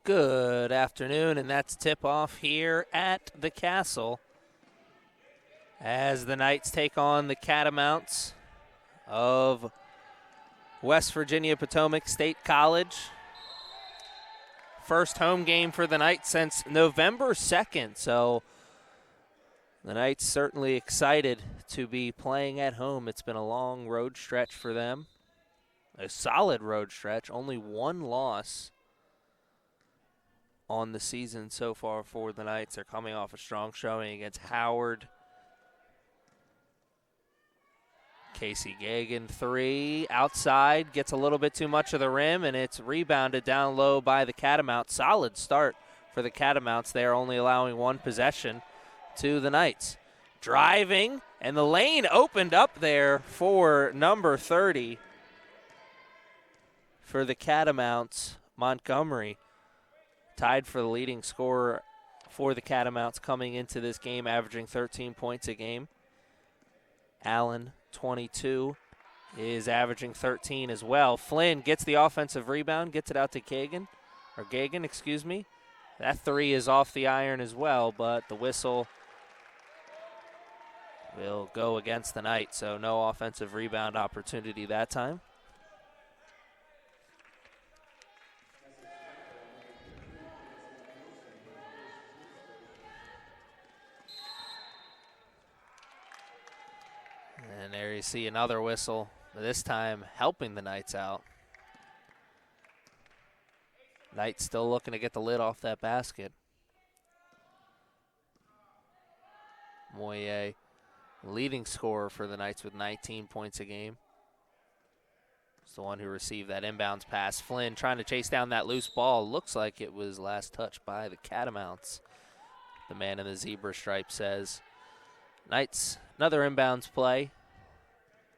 Good afternoon, and that's tip-off here at the Castle as the Knights take on the Catamounts of West Virginia Potomac State College. First home game for the Knights since November 2nd, so the Knights certainly excited to be playing at home. It's been a long road stretch for them, a solid road stretch, only one loss on the season so far for the Knights. They're coming off a strong showing against Howard. Casey Kagan, three, outside, gets a little bit too much of the rim, and it's rebounded down low by the Catamounts. Solid start for the Catamounts. They are only allowing one possession to the Knights. Driving, and the lane opened up there for number 30 for the Catamounts, Montgomery. Tied for the leading scorer for the Catamounts coming into this game, averaging 13 points a game. Allen, 22, is averaging 13 as well. Flynn gets the offensive rebound, gets it out to Kagan. That three is off the iron as well, but the whistle will go against the Knights, so no offensive rebound opportunity that time. And there you see another whistle, this time helping the Knights out. Knights still looking to get the lid off that basket. Moye, leading scorer for the Knights with 19 points a game. It's the one who received that inbounds pass. Flynn trying to chase down that loose ball. Looks like it was last touched by the Catamounts. The man in the zebra stripe says. Knights, another inbounds play.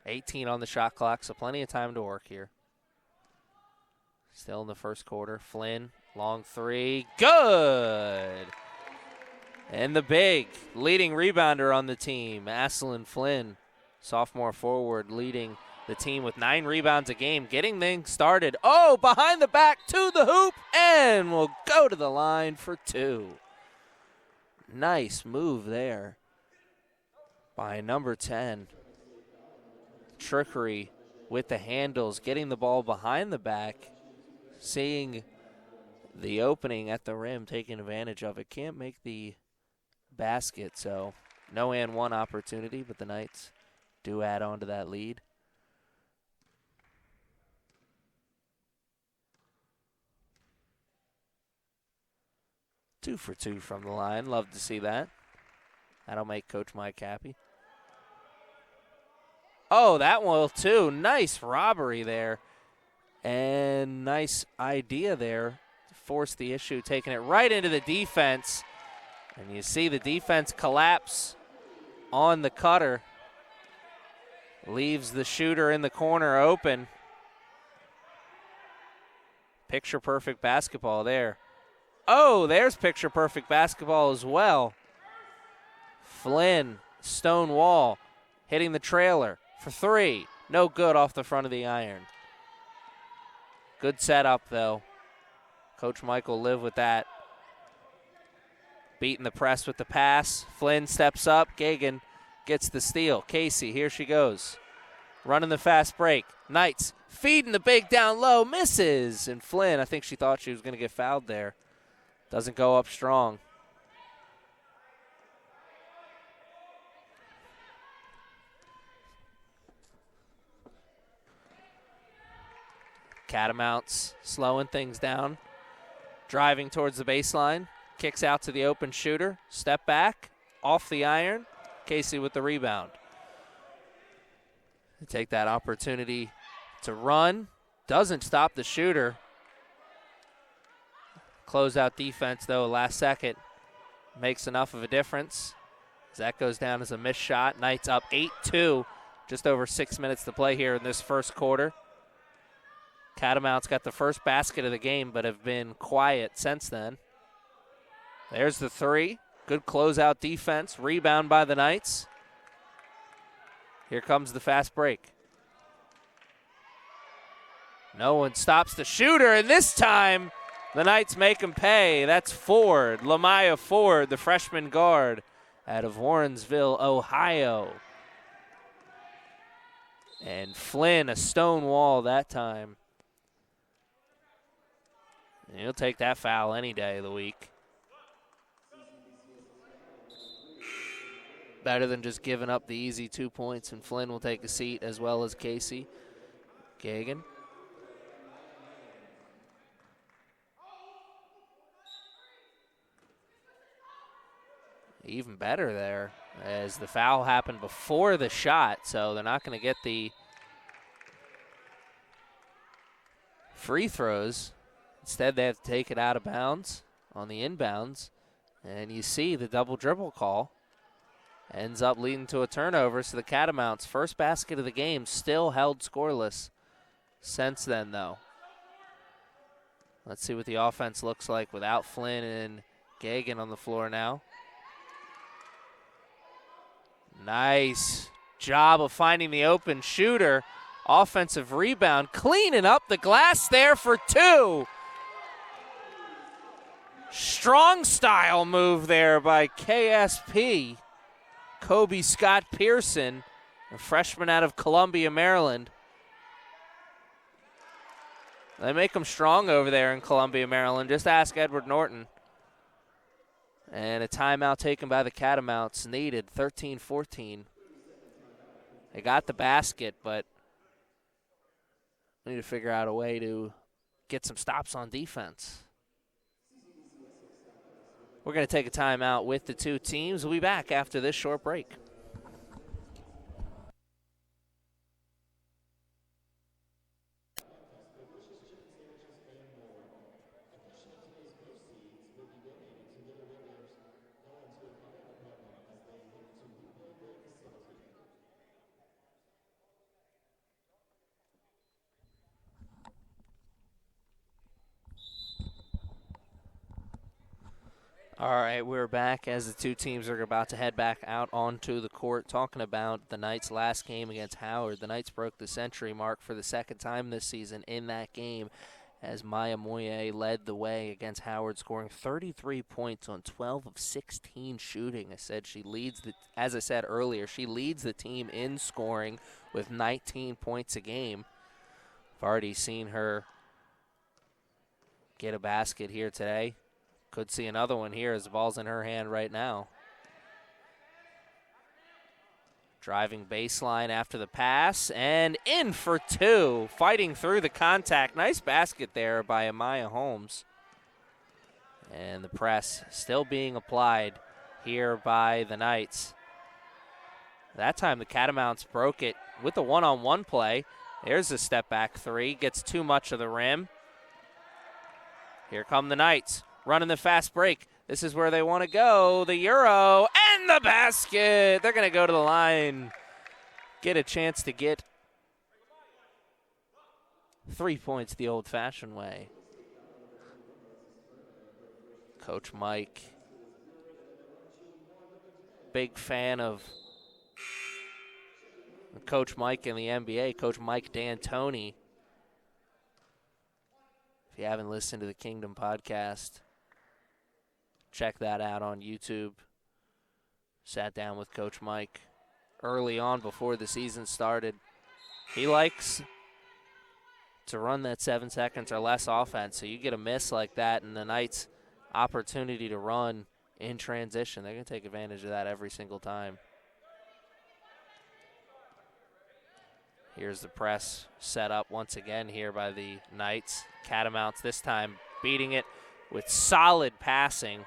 18 on the shot clock, so plenty of time to work here. Still in the first quarter. Flynn, long three, good! And the big leading rebounder on the team, Aslan Flynn, sophomore forward, leading the team with 9 rebounds a game, getting things started. Oh, behind the back to the hoop, and will go to the line for 2. Nice move there by number 10. Trickery with the handles, getting the ball behind the back, seeing the opening at the rim, taking advantage of it. Can't make the basket, so no and one opportunity, but the Knights do add on to that lead. Two for 2 from the line. Love to see that. That'll make Coach Mike happy. Oh, that one too. Nice robbery there. And nice idea there to force the issue, taking it right into the defense. And you see the defense collapse on the cutter. Leaves the shooter in the corner open. Picture-perfect basketball there. Oh, there's picture-perfect basketball as well. Flynn, stone wall, hitting the trailer for 3. No good off the front of the iron. Good setup, though. Coach Mike will live with that. Beating the press with the pass. Flynn steps up. Kagan gets the steal. Casey, here she goes. Running the fast break. Knights feeding the big down low. Misses. And Flynn, I think she thought she was going to get fouled there. Doesn't go up strong. Catamounts slowing things down. Driving towards the baseline. Kicks out to the open shooter. Step back. Off the iron. Casey with the rebound. They take that opportunity to run. Doesn't stop the shooter. Closeout defense, though, last second. Makes enough of a difference. That goes down as a missed shot. Knights up 8-2. Just over 6 minutes to play here in this first quarter. Catamounts got the first basket of the game, but have been quiet since then. There's the 3. Good closeout defense. Rebound by the Knights. Here comes the fast break. No one stops the shooter, and this time The Knights make him pay. That's Ford, Lamaya Ford, the freshman guard out of Warrensville, Ohio. And Flynn, a stone wall that time. And he'll take that foul any day of the week. Better than just giving up the easy 2 points, and Flynn will take a seat as well as Casey. Kagan. Even better there, as the foul happened before the shot, so they're not going to get the free throws. Instead, they have to take it out of bounds on the inbounds. And you see the double dribble call ends up leading to a turnover. So the Catamounts' first basket of the game still held scoreless since then, though. Let's see what the offense looks like without Flynn and Kagan on the floor now. Nice job of finding the open shooter. Offensive rebound, cleaning up the glass there for two. Strong style move there by KSP. Kobe Scott Pearson, a freshman out of Columbia, Maryland. They make them strong over there in Columbia, Maryland. Just ask Edward Norton. And a timeout taken by the Catamounts needed, 13-14. They got the basket, but we need to figure out a way to get some stops on defense. We're going to take a timeout with the two teams. We'll be back after this short break. All right, we're back as the two teams are about to head back out onto the court, talking about the Knights' last game against Howard. The Knights broke the century mark for the second time this season in that game, as Maya Moye led the way against Howard, scoring 33 points on 12 of 16 shooting. As I said earlier, she leads the team in scoring with 19 points a game. I've already seen her get a basket here today. Could see another one here as the ball's in her hand right now. Driving baseline after the pass, and in for two. Fighting through the contact. Nice basket there by Amaya Holmes. And the press still being applied here by the Knights. That time the Catamounts broke it with a one-on-one play. There's a step-back three. Gets too much of the rim. Here come the Knights. Running the fast break. This is where they want to go. The Euro and the basket. They're going to go to the line. Get a chance to get 3 points the old-fashioned way. Coach Mike. Big fan of Coach Mike in the NBA. Coach Mike D'Antoni. If you haven't listened to the Kingdom podcast, check that out on YouTube. Sat down with Coach Mike early on before the season started. He likes to run that 7 seconds or less offense. So you get a miss like that and the Knights' opportunity to run in transition, they're going to take advantage of that every single time. Here's the press set up once again here by the Knights. Catamounts this time beating it with solid passing.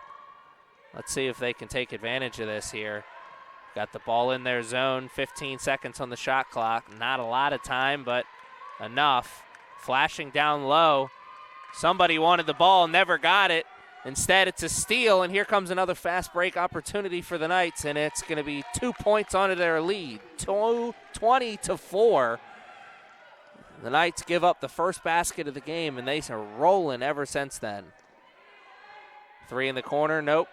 Let's see if they can take advantage of this here. Got the ball in their zone, 15 seconds on the shot clock. Not a lot of time, but enough. Flashing down low. Somebody wanted the ball, never got it. Instead, it's a steal, and here comes another fast break opportunity for the Knights, and it's going to be 2 points onto their lead, 20-4. The Knights give up the first basket of the game, and they are rolling ever since then. Three in the corner, nope.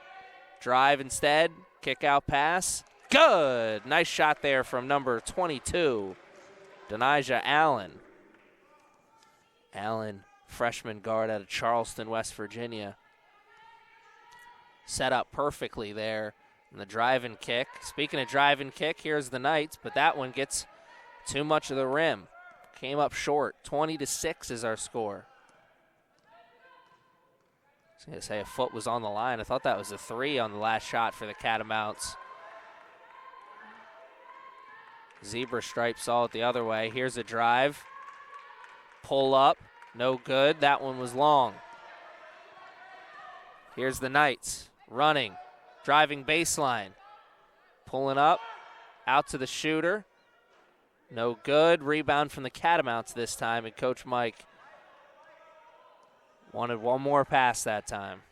Drive instead, kick out pass, good. Nice shot there from number 22, Denijah Allen. Allen freshman guard out of Charleston, West Virginia. Set up perfectly there. And the drive and kick. Speaking of drive and kick, here's the Knights, but that one gets too much of the rim. Came up short. 20-6 is our score. I was going to say a foot was on the line. I thought that was a 3 on the last shot for the Catamounts. Zebra stripes saw it the other way. Here's a drive. Pull up. No good. That one was long. Here's the Knights running. Driving baseline. Pulling up. Out to the shooter. No good. Rebound from the Catamounts this time, and Coach Mike wanted one more pass that time.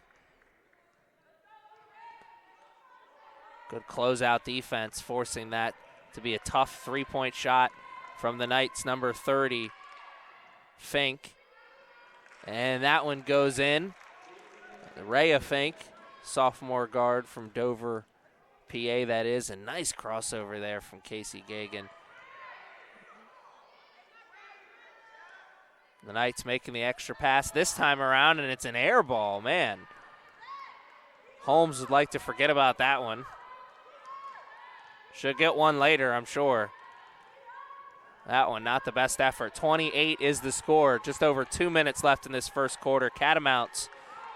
Good closeout defense, forcing that to be a tough three-point shot from the Knights' number 30, Fink. And that one goes in. Rhea Fink, sophomore guard from Dover, PA, that is. A nice crossover there from Casey Kagan. The Knights making the extra pass this time around, and it's an air ball, man. Holmes would like to forget about that one. Should get one later, I'm sure. That one, not the best effort. 28 is the score. Just over 2 minutes left in this first quarter. Catamounts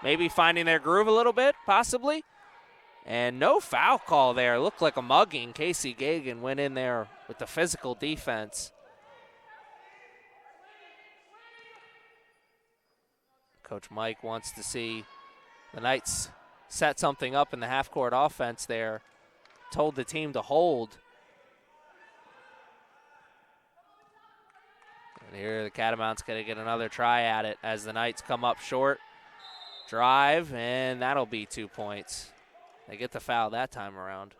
maybe finding their groove a little bit, possibly. And no foul call there. Looked like a mugging. Casey Kagan went in there with the physical defense. Coach Mike wants to see the Knights set something up in the half-court offense there. Told the team to hold. And here the Catamounts going to get another try at it as the Knights come up short. Drive, and that'll be 2 points. They get the foul that time around.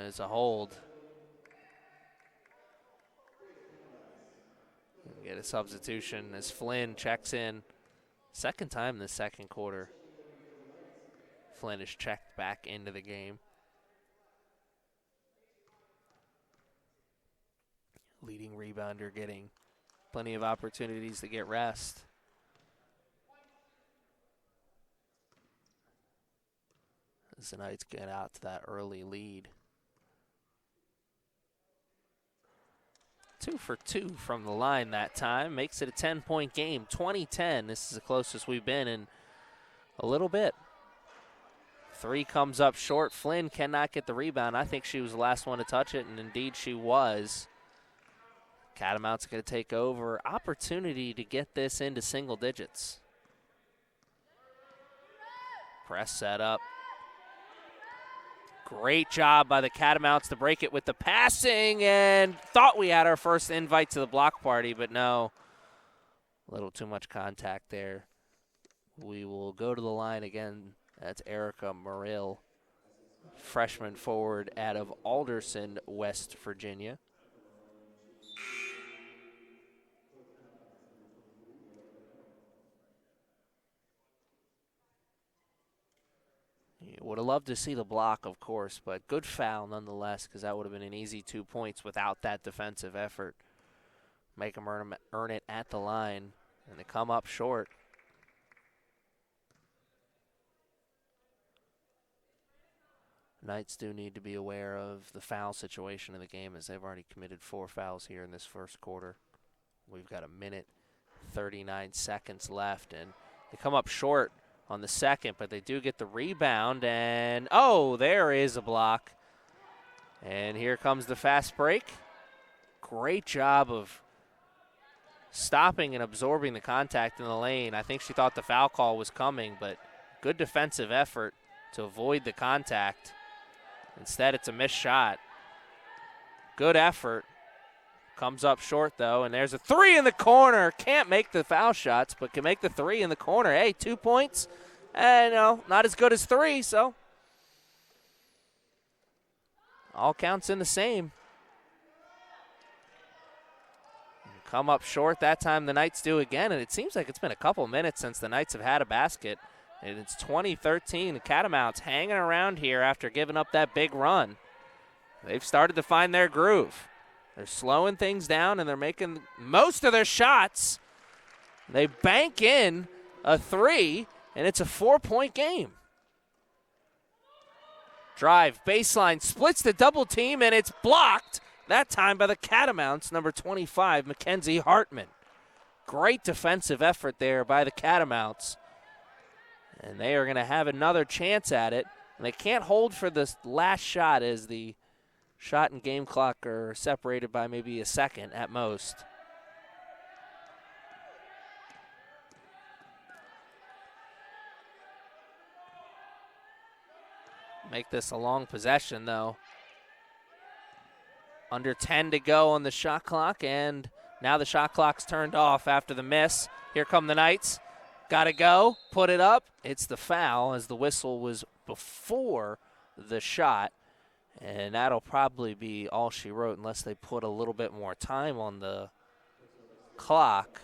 It's a hold. Get a substitution as Flynn checks in. Second time this second quarter. Flynn is checked back into the game. Leading rebounder getting plenty of opportunities to get rest. As the Knights get out to that early lead. 2 for 2 from the line that time. Makes it a 10-point game. 20-10. This is the closest we've been in a little bit. 3 comes up short. Flynn cannot get the rebound. I think she was the last one to touch it, and indeed she was. Catamounts going to take over. Opportunity to get this into single digits. Press set up. Great job by the Catamounts to break it with the passing, and thought we had our first invite to the block party, but no. A little too much contact there. We will go to the line again. That's Erika Morel, freshman forward out of Alderson, West Virginia. Would have loved to see the block, of course, but good foul nonetheless, because that would have been an easy 2 points without that defensive effort. Make them earn it at the line, and they come up short. Knights do need to be aware of the foul situation in the game, as they've already committed 4 fouls here in this first quarter. We've got 1:39 left, and they come up short on the second, but they do get the rebound, and oh, there is a block. And here comes the fast break. Great job of stopping and absorbing the contact in the lane. I think she thought the foul call was coming, but good defensive effort to avoid the contact. Instead, it's a missed shot. Good effort. Comes up short, though, and there's a 3 in the corner. Can't make the foul shots, but can make the 3 in the corner. Hey, 2 points, and no, not as good as 3, so all counts in the same. Come up short. That time the Knights do again, and it seems like it's been a couple minutes since the Knights have had a basket, and it's 20-13. The Catamounts hanging around here after giving up that big run. they've started to find their groove. They're slowing things down, and they're making most of their shots. They bank in a 3, and it's a 4-point game. Drive, baseline, splits the double team, and it's blocked, that time by the Catamounts, number 25, Mackenzie Hartman. Great defensive effort there by the Catamounts. And they are going to have another chance at it. And they can't hold for the last shot as the shot and game clock are separated by maybe a second at most. Make this a long possession, though. Under 10 to go on the shot clock, and now the shot clock's turned off after the miss. Here come the Knights. Got to go, put it up. It's the foul as the whistle was before the shot, and that'll probably be all she wrote unless they put a little bit more time on the clock.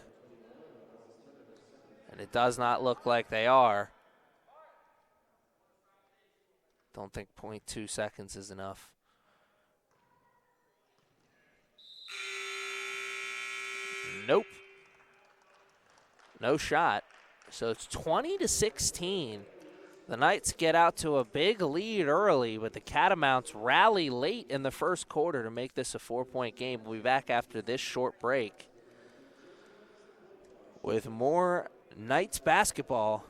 And it does not look like they are. Don't think 0.2 seconds is enough. Nope. No shot. So it's 20-16. The Knights get out to a big lead early, but the Catamounts rally late in the first quarter to make this a 4-point game. We'll be back after this short break with more Knights basketball.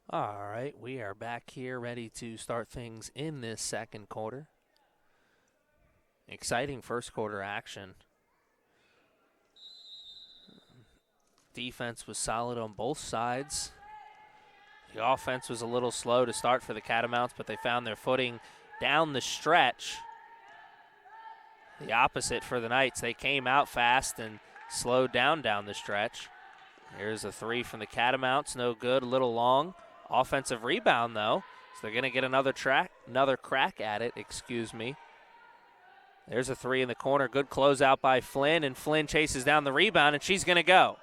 All right, we are back here ready to start things in this second quarter. Exciting first quarter action. Defense was solid on both sides. The offense was a little slow to start for the Catamounts, but they found their footing down the stretch. The opposite for the Knights. They came out fast and slowed down the stretch. Here's a 3 from the Catamounts, no good, a little long. Offensive rebound, though, so they're going to get another crack at it, There's a 3 in the corner. Good closeout by Flynn, and Flynn chases down the rebound, and she's going to go.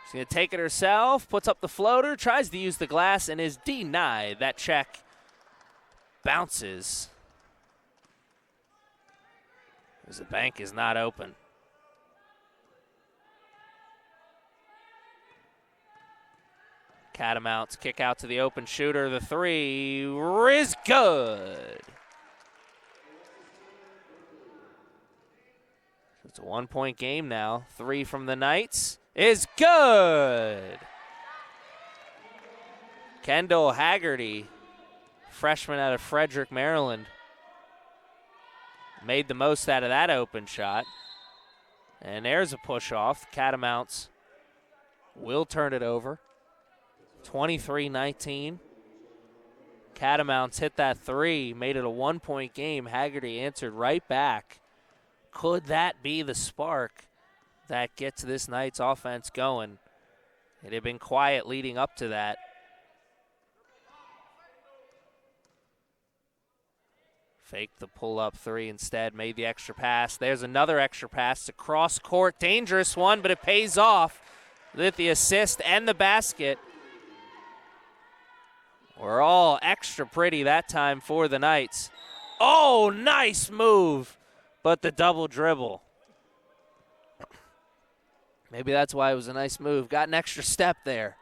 She's going to take it herself, puts up the floater, tries to use the glass, and is denied. That check bounces as the bank is not open. Catamounts kick out to the open shooter. The 3 is good. It's a 1-point game now. 3 from the Knights is good. Kendall Haggerty, freshman out of Frederick, Maryland, made the most out of that open shot. And there's a push off. Catamounts will turn it over. 23-19. Catamounts hit that 3, made it a 1-point game. Haggerty answered right back. Could that be the spark that gets this Knights offense going? It had been quiet leading up to that. Faked the pull-up 3 instead, made the extra pass. There's another extra pass to cross court. Dangerous one, but it pays off with the assist and the basket. We're all extra pretty that time for the Knights. Oh, nice move, but the double dribble. Maybe that's why it was a nice move. Got an extra step there.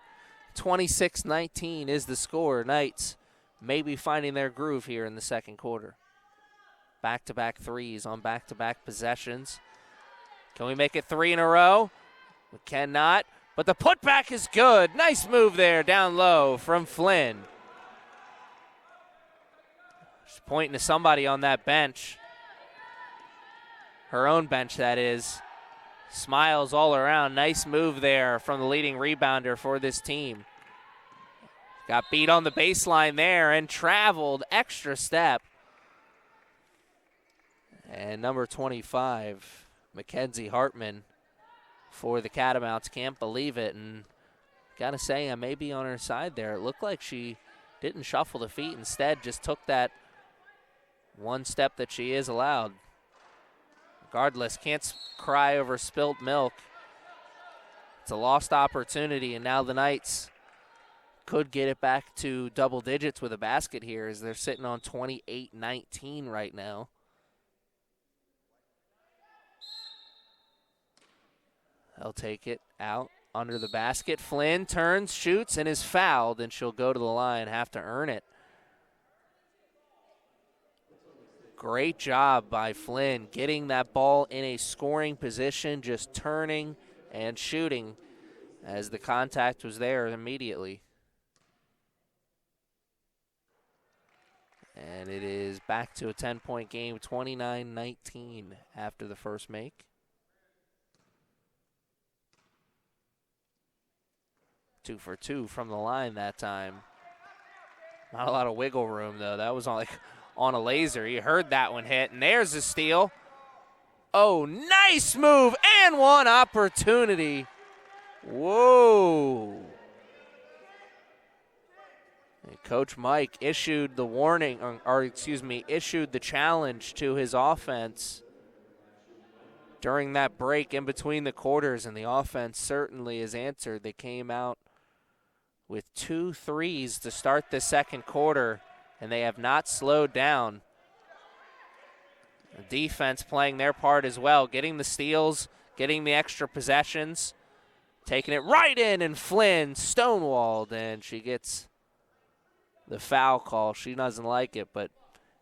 26-19 is the score. Knights maybe finding their groove here in the second quarter. Back-to-back threes on back-to-back possessions. Can we make it 3 in a row? We cannot, but the putback is good. Nice move there down low from Flynn. She's pointing to somebody on that bench. Her own bench, that is. Smiles all around. Nice move there from the leading rebounder for this team. Got beat on the baseline there and traveled extra step. And number 25, Mackenzie Hartman for the Catamounts. Can't believe it. And gotta say, I may be on her side there. It looked like she didn't shuffle the feet. Instead, just took that one step that she is allowed. Regardless, can't cry over spilt milk. It's a lost opportunity, and now the Knights could get it back to double digits with a basket here as they're sitting on 28-19 right now. They'll take it out under the basket. Flynn turns, shoots, and is fouled, and she'll go to the line, have to earn it. Great job by Flynn getting that ball in a scoring position, just turning and shooting as the contact was there immediately. And it is back to a 10-point game, 29-19 after the first make. 2 for 2 from the line that time. Not a lot of wiggle room, though. That was on a laser. You heard that one hit, and there's a steal. Oh, nice move and one opportunity. Whoa. And Coach Mike issued the warning, issued the challenge to his offense during that break in between the quarters, and the offense certainly has answered. They came out with 2 threes to start the second quarter, and they have not slowed down. The defense playing their part as well, getting the steals, getting the extra possessions, taking it right in, and Flynn stonewalled, and she gets the foul call. She doesn't like it, but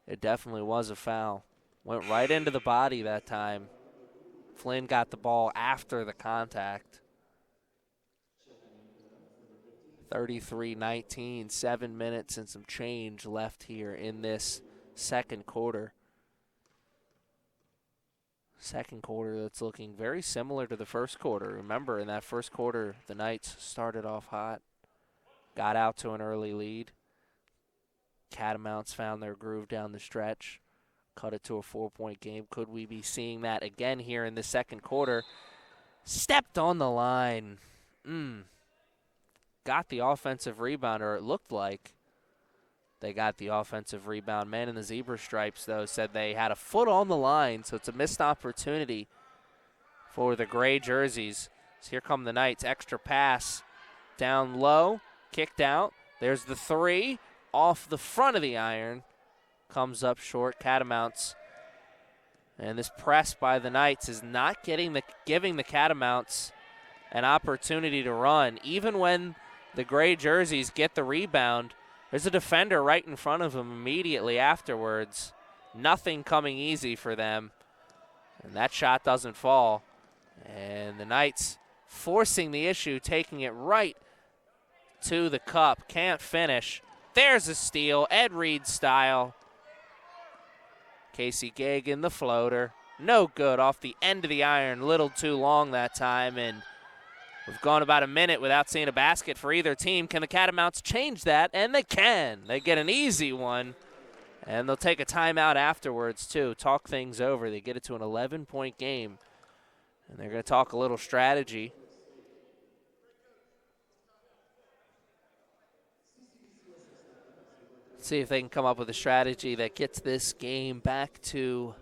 it definitely was a foul. Went right into the body that time. Flynn got the ball after the contact. 33-19, 7 minutes and some change left here in this second quarter. Second quarter that's looking very similar to the first quarter. Remember, in that first quarter, the Knights started off hot, got out to an early lead. Catamounts found their groove down the stretch, cut it to a 4-point game. Could we be seeing that again here in the second quarter? Stepped on the line. Got the offensive rebound, or it looked like they got the offensive rebound. Man in the zebra stripes, though, said they had a foot on the line, so it's a missed opportunity for the gray jerseys. So here come the Knights. Extra pass down low, kicked out. There's the 3 off the front of the iron. Comes up short. Catamounts. And this press by the Knights is not giving the Catamounts an opportunity to run. Even when the gray jerseys get the rebound, there's a defender right in front of them immediately afterwards. Nothing coming easy for them. And that shot doesn't fall. And the Knights forcing the issue, taking it right to the cup. Can't finish. There's a steal, Ed Reed style. Casey Kagan, the floater. No good off the end of the iron. Little too long that time, and we've gone about a minute without seeing a basket for either team. Can the Catamounts change that? And they can. They get an easy one, and they'll take a timeout afterwards, too. Talk things over. They get it to an 11-point game, and they're going to talk a little strategy. See if they can come up with a strategy that gets this game back to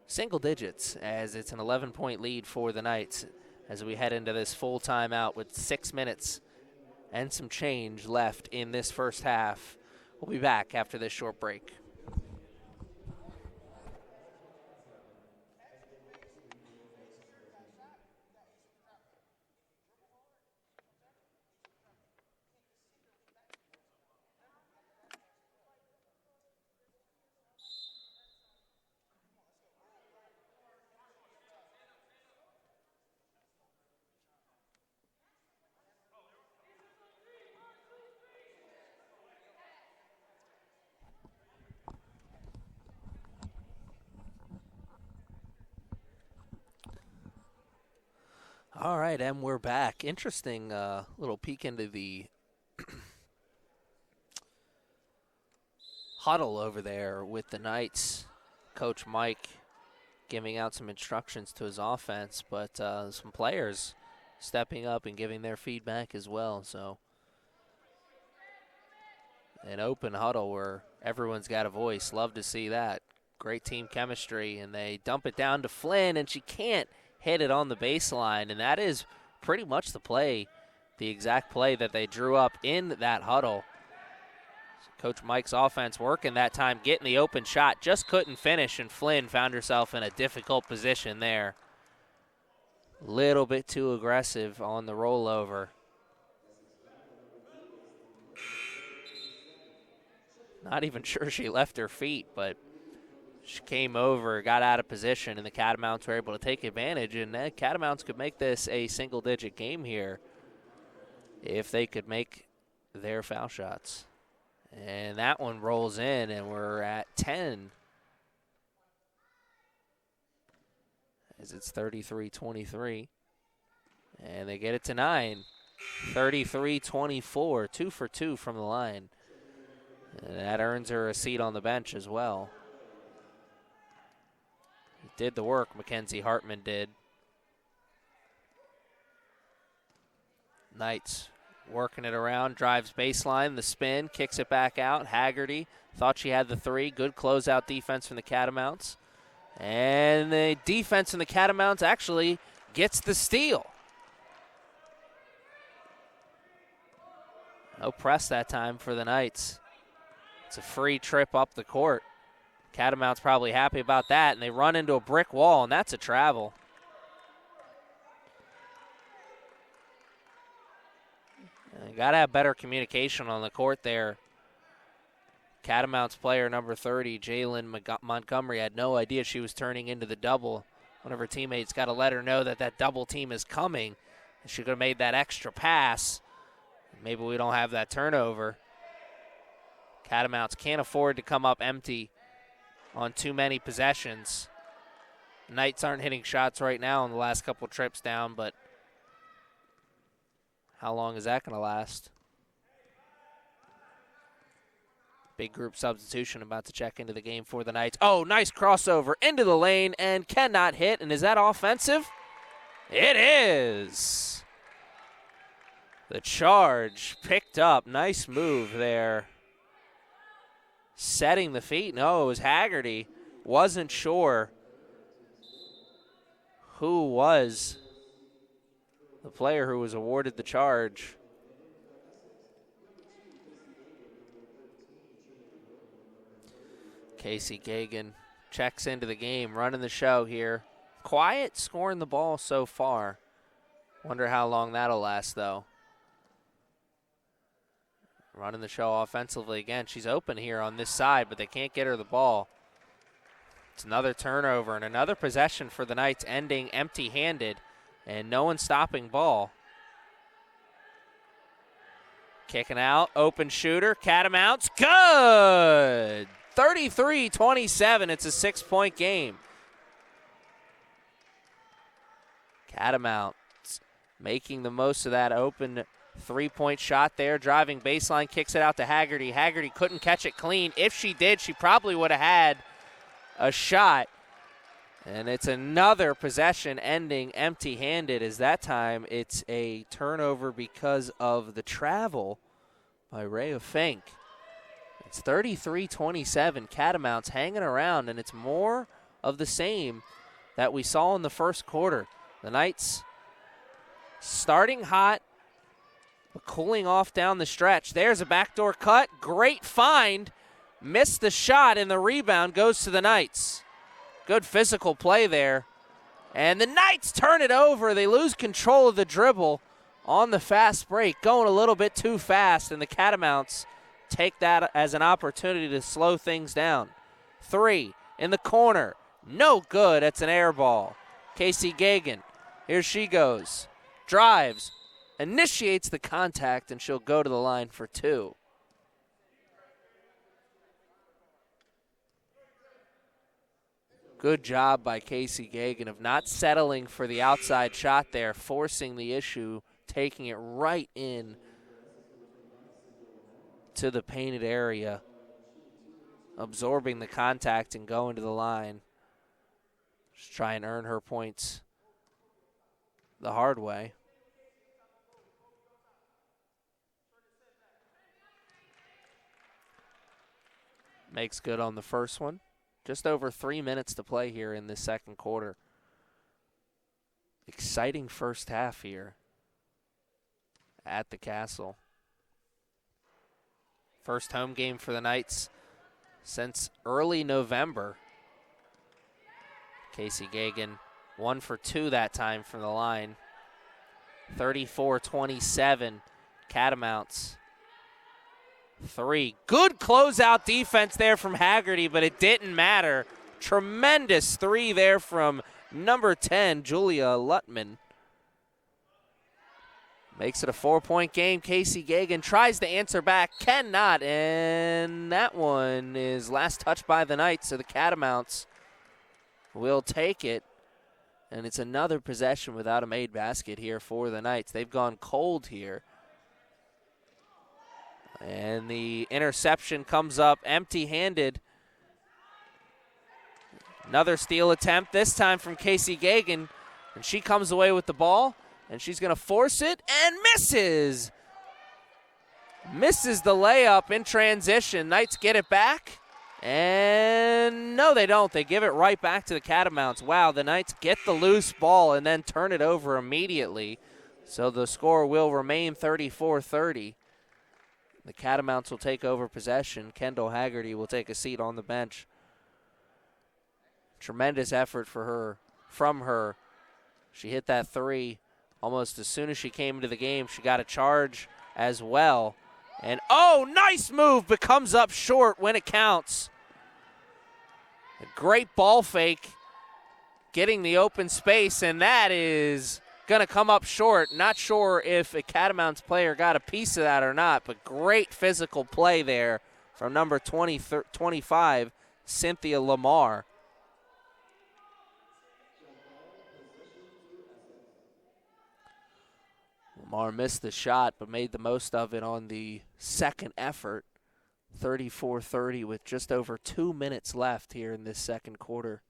single digits, as it's an 11-point lead for the Knights as we head into this full timeout with 6 minutes and some change left in this first half. We'll be back after this short break. All right, and we're back. Interesting little peek into the huddle over there with the Knights. Coach Mike giving out some instructions to his offense, but some players stepping up and giving their feedback as well. So an open huddle where everyone's got a voice. Love to see that. Great team chemistry, and they dump it down to Flynn, and she can't hit it on the baseline, and that is pretty much the play, the exact play that they drew up in that huddle. So Coach Mike's offense working that time, getting the open shot, just couldn't finish, and Flynn found herself in a difficult position there. Little bit too aggressive on the rollover. Not even sure she left her feet, but she came over, got out of position, and the Catamounts were able to take advantage. And the Catamounts could make this a single-digit game here if they could make their foul shots. And that one rolls in, and we're at 10. As it's 33-23. And they get it to 9. 33-24, 2 for 2 from the line. And that earns her a seat on the bench as well. Did the work, Mackenzie Hartman did. Knights working it around, drives baseline, the spin, kicks it back out. Haggerty thought she had the three. Good closeout defense from the Catamounts. And the defense from the Catamounts actually gets the steal. No press that time for the Knights. It's a free trip up the court. Catamounts probably happy about that, and they run into a brick wall, and that's a travel. Got to have better communication on the court there. Catamounts player number 30, Jalen Montgomery, had no idea she was turning into the double. One of her teammates got to let her know that that double team is coming. She could have made that extra pass. Maybe we don't have that turnover. Catamounts can't afford to come up empty on too many possessions. Knights aren't hitting shots right now in the last couple trips down, but how long is that going to last? Big group substitution about to check into the game for the Knights. Oh, nice crossover into the lane and cannot hit. And is that offensive? It is. The charge picked up. Nice move there. Setting the feet. No, it was Haggerty. Wasn't sure who was the player who was awarded the charge. Casey Kagan checks into the game, running the show here. Quiet scoring the ball so far. Wonder how long that'll last, though. Running the show offensively again. She's open here on this side, but they can't get her the ball. It's another turnover and another possession for the Knights, ending empty-handed, and no one stopping ball. Kicking out, open shooter, Catamounts, good! 33-27, it's a 6-point game. Catamounts making the most of that open three-point shot there, driving baseline, kicks it out to Haggerty. Haggerty couldn't catch it clean. If she did, she probably would have had a shot. And it's another possession ending empty-handed, as that time it's a turnover because of the travel by Rhea Fink. It's 33-27, Catamounts hanging around, and it's more of the same that we saw in the first quarter. The Knights starting hot, but cooling off down the stretch. There's a backdoor cut. Great find. Missed the shot, and the rebound goes to the Knights. Good physical play there. And the Knights turn it over. They lose control of the dribble on the fast break, going a little bit too fast, and the Catamounts take that as an opportunity to slow things down. 3 in the corner. No good. It's an air ball. Casey Kagan. Here she goes. Drives. Initiates the contact, and she'll go to the line for 2. Good job by Casey Kagan of not settling for the outside shot there, forcing the issue, taking it right in to the painted area, absorbing the contact and going to the line. Just try and earn her points the hard way. Makes good on the first one. Just over 3 minutes to play here in this second quarter. Exciting first half here at the Castle. First home game for the Knights since early November. Casey Kagan 1 for 2 that time from the line. 34-27, Catamounts. 3. Good closeout defense there from Haggerty, but it didn't matter. Tremendous 3 there from number 10, Julia Lutman. Makes it a 4-point game. Casey Kagan tries to answer back, cannot, and that one is last touched by the Knights, so the Catamounts will take it. And it's another possession without a made basket here for the Knights. They've gone cold here. And the interception comes up empty-handed. Another steal attempt, this time from Casey Kagan. And she comes away with the ball, and she's going to force it and misses. Misses the layup in transition. Knights get it back. And no, they don't. They give it right back to the Catamounts. Wow, the Knights get the loose ball and then turn it over immediately. So the score will remain 34-30. The Catamounts will take over possession. Kendall Haggerty will take a seat on the bench. Tremendous effort from her. She hit that 3 almost as soon as she came into the game. She got a charge as well. And, oh, nice move, but comes up short when it counts. A great ball fake, getting the open space, and that is going to come up short. Not sure if a Catamounts player got a piece of that or not, but great physical play there from number 25, Cynthia Lamar. Lamar missed the shot, but made the most of it on the second effort. 34-30 with just over 2 minutes left here in this second quarter.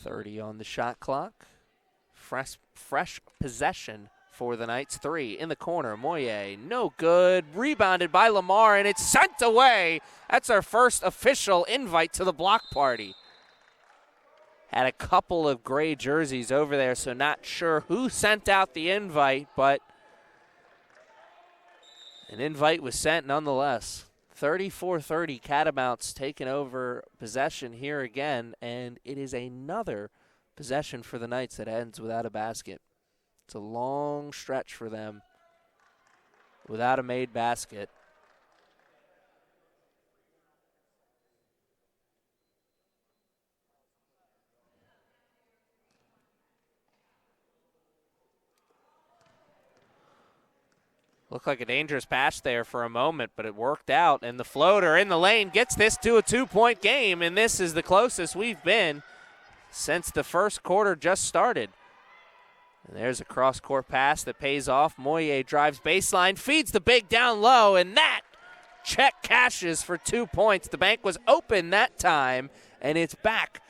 30 on the shot clock. Fresh possession for the Knights. 3 in the corner. Moye, no good. Rebounded by Lamar, and it's sent away. That's our first official invite to the block party. Had a couple of gray jerseys over there, so not sure who sent out the invite, but an invite was sent nonetheless. 34-30, Catamounts taking over possession here again, and it is another possession for the Knights that ends without a basket. It's a long stretch for them without a made basket. Looked like a dangerous pass there for a moment, but it worked out. And the floater in the lane gets this to a 2-point game, and this is the closest we've been since the first quarter just started. And there's a cross-court pass that pays off. Moye drives baseline, feeds the big down low, and that check cashes for 2 points. The bank was open that time, and it's back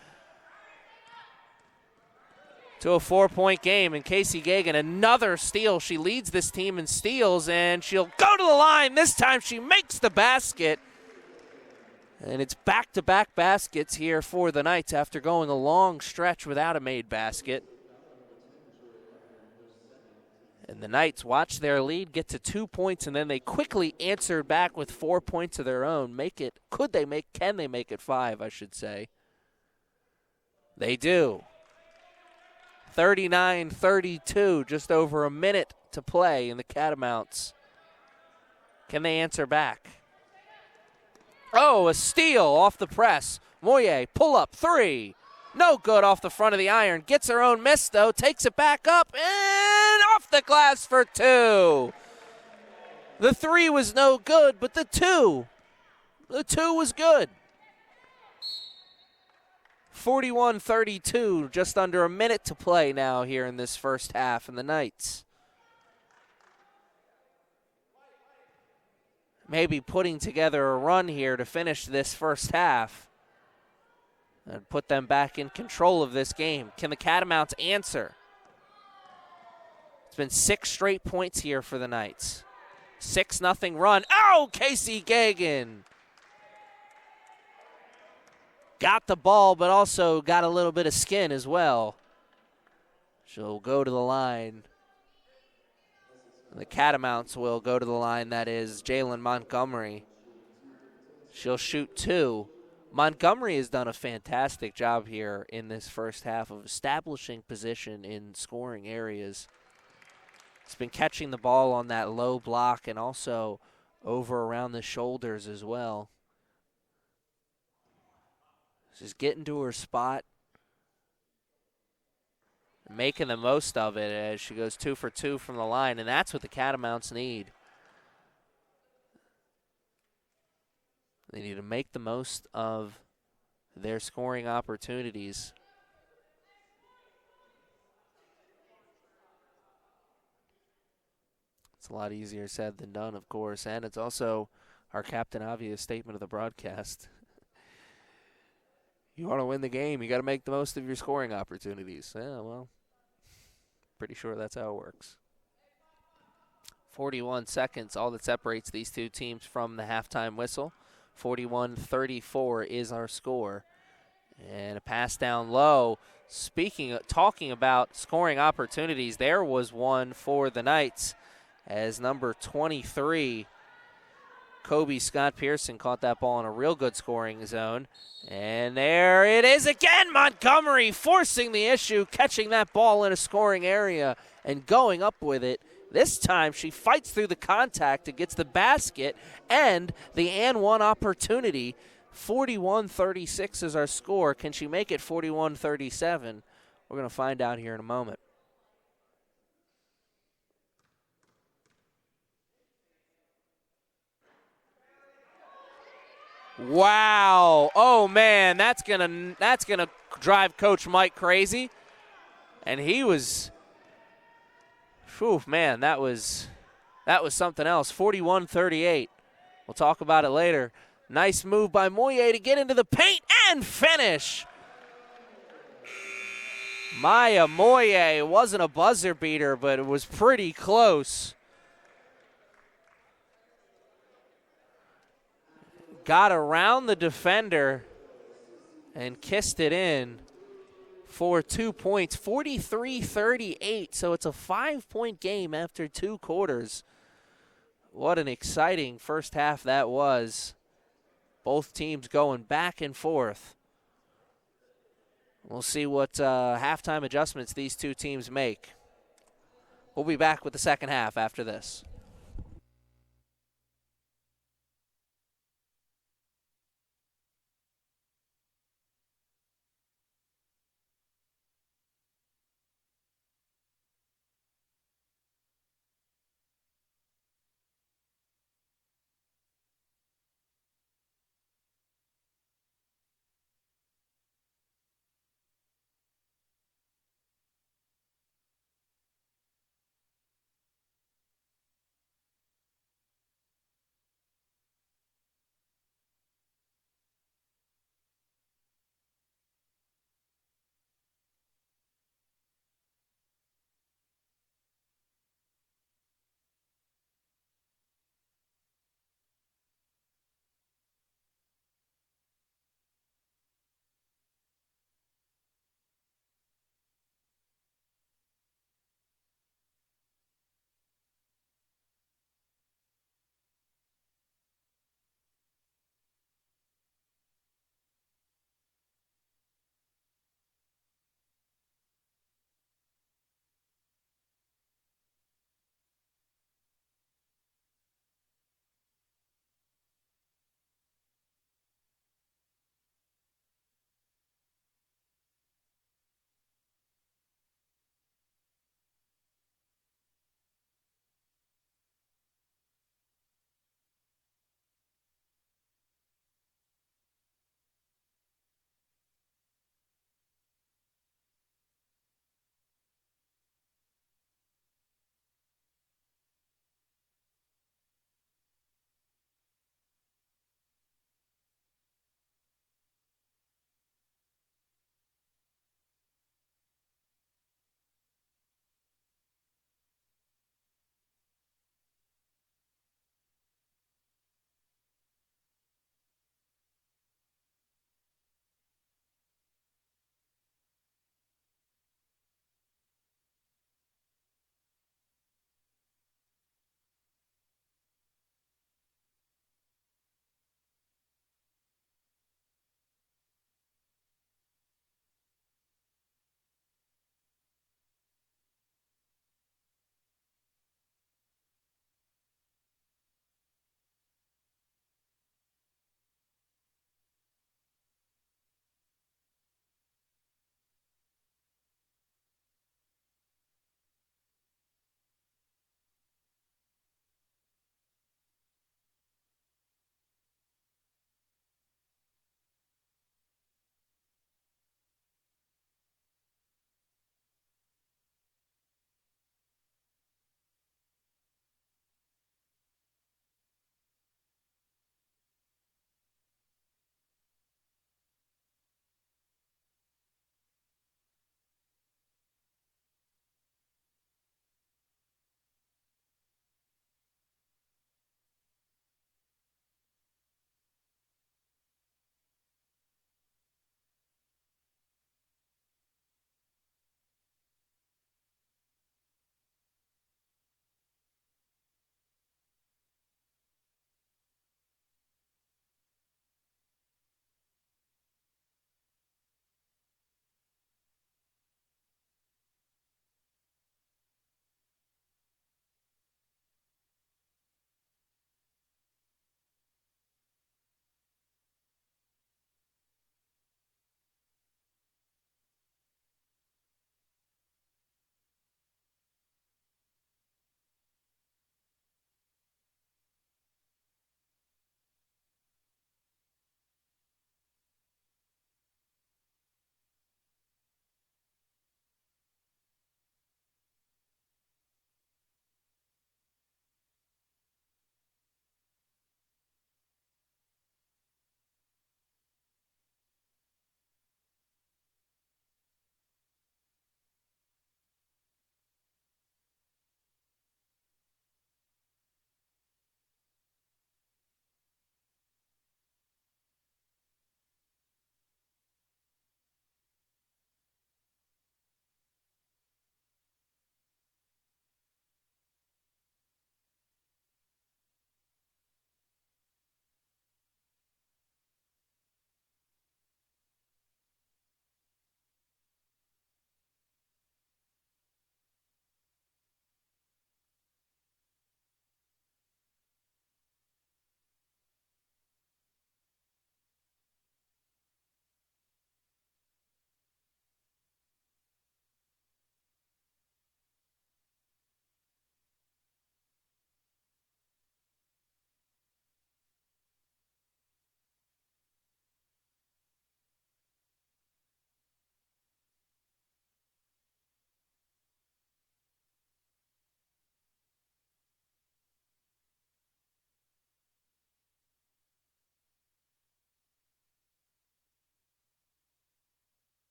to a 4-point game. And Casey Kagan, another steal. She leads this team in steals, and she'll go to the line. This time she makes the basket. And it's back-to-back baskets here for the Knights after going a long stretch without a made basket. And the Knights watch their lead get to 2 points, and then they quickly answered back with 4 points of their own. Can they make it 5, I should say. They do. 39-32, just over a minute to play in the Catamounts. Can they answer back? Oh, a steal off the press. Moye, pull up, 3. No good off the front of the iron. Gets her own miss, though. Takes it back up and off the glass for 2. The 3 was no good, but the 2 was good. 41-32, just under a minute to play now here in this first half, and the Knights maybe putting together a run here to finish this first half and put them back in control of this game. Can the Catamounts answer? It's been 6 straight points here for the Knights. 6-0 run. Oh, Casey Kagan got the ball, but also got a little bit of skin as well. She'll go to the line. The Catamounts will go to the line. That is Jalen Montgomery. She'll shoot 2. Montgomery has done a fantastic job here in this first half of establishing position in scoring areas. He's been catching the ball on that low block and also over around the shoulders as well. She's getting to her spot, making the most of it as she goes 2 for 2 from the line, and that's what the Catamounts need. They need to make the most of their scoring opportunities. It's a lot easier said than done, of course, and it's also our Captain Obvious statement of the broadcast. You want to win the game, you got to make the most of your scoring opportunities. Yeah, well, pretty sure that's how it works. 41 seconds, all that separates these two teams from the halftime whistle. 41-34 is our score. And a pass down low. Talking about scoring opportunities, there was one for the Knights as number 23, Kobe Scott Pearson, caught that ball in a real good scoring zone. And there it is again, Montgomery forcing the issue, catching that ball in a scoring area and going up with it. This time she fights through the contact and gets the basket and the and one opportunity. 41-36 is our score. Can she make it 41-37? We're going to find out here in a moment. Wow. Oh man, that's gonna drive Coach Mike crazy. And he was, whew, man, that was something else. 41-38. We'll talk about it later. Nice move by Moye to get into the paint and finish. Maya Moye wasn't a buzzer beater, but it was pretty close. Got around the defender and kissed it in for 2 points, 43-38. So it's a 5-point game after 2 quarters. What an exciting first half that was. Both teams going back and forth. We'll see what halftime adjustments these two teams make. We'll be back with the second half after this.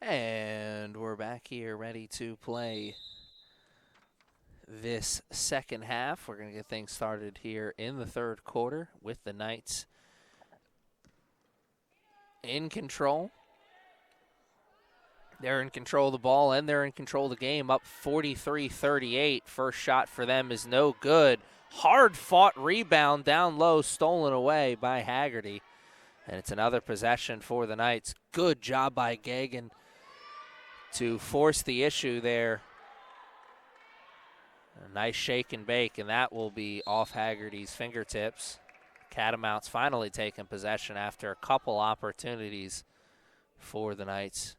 And we're back here ready to play this second half. We're going to get things started here in the third quarter with the Knights in control. They're in control of the ball and they're in control of the game, up 43-38. First shot for them is no good. Hard-fought rebound down low, stolen away by Haggerty. And it's another possession for the Knights. Good job by Kagan to force the issue there. A nice shake and bake, and that will be off Haggerty's fingertips. Catamounts finally taking possession after a couple opportunities for the Knights.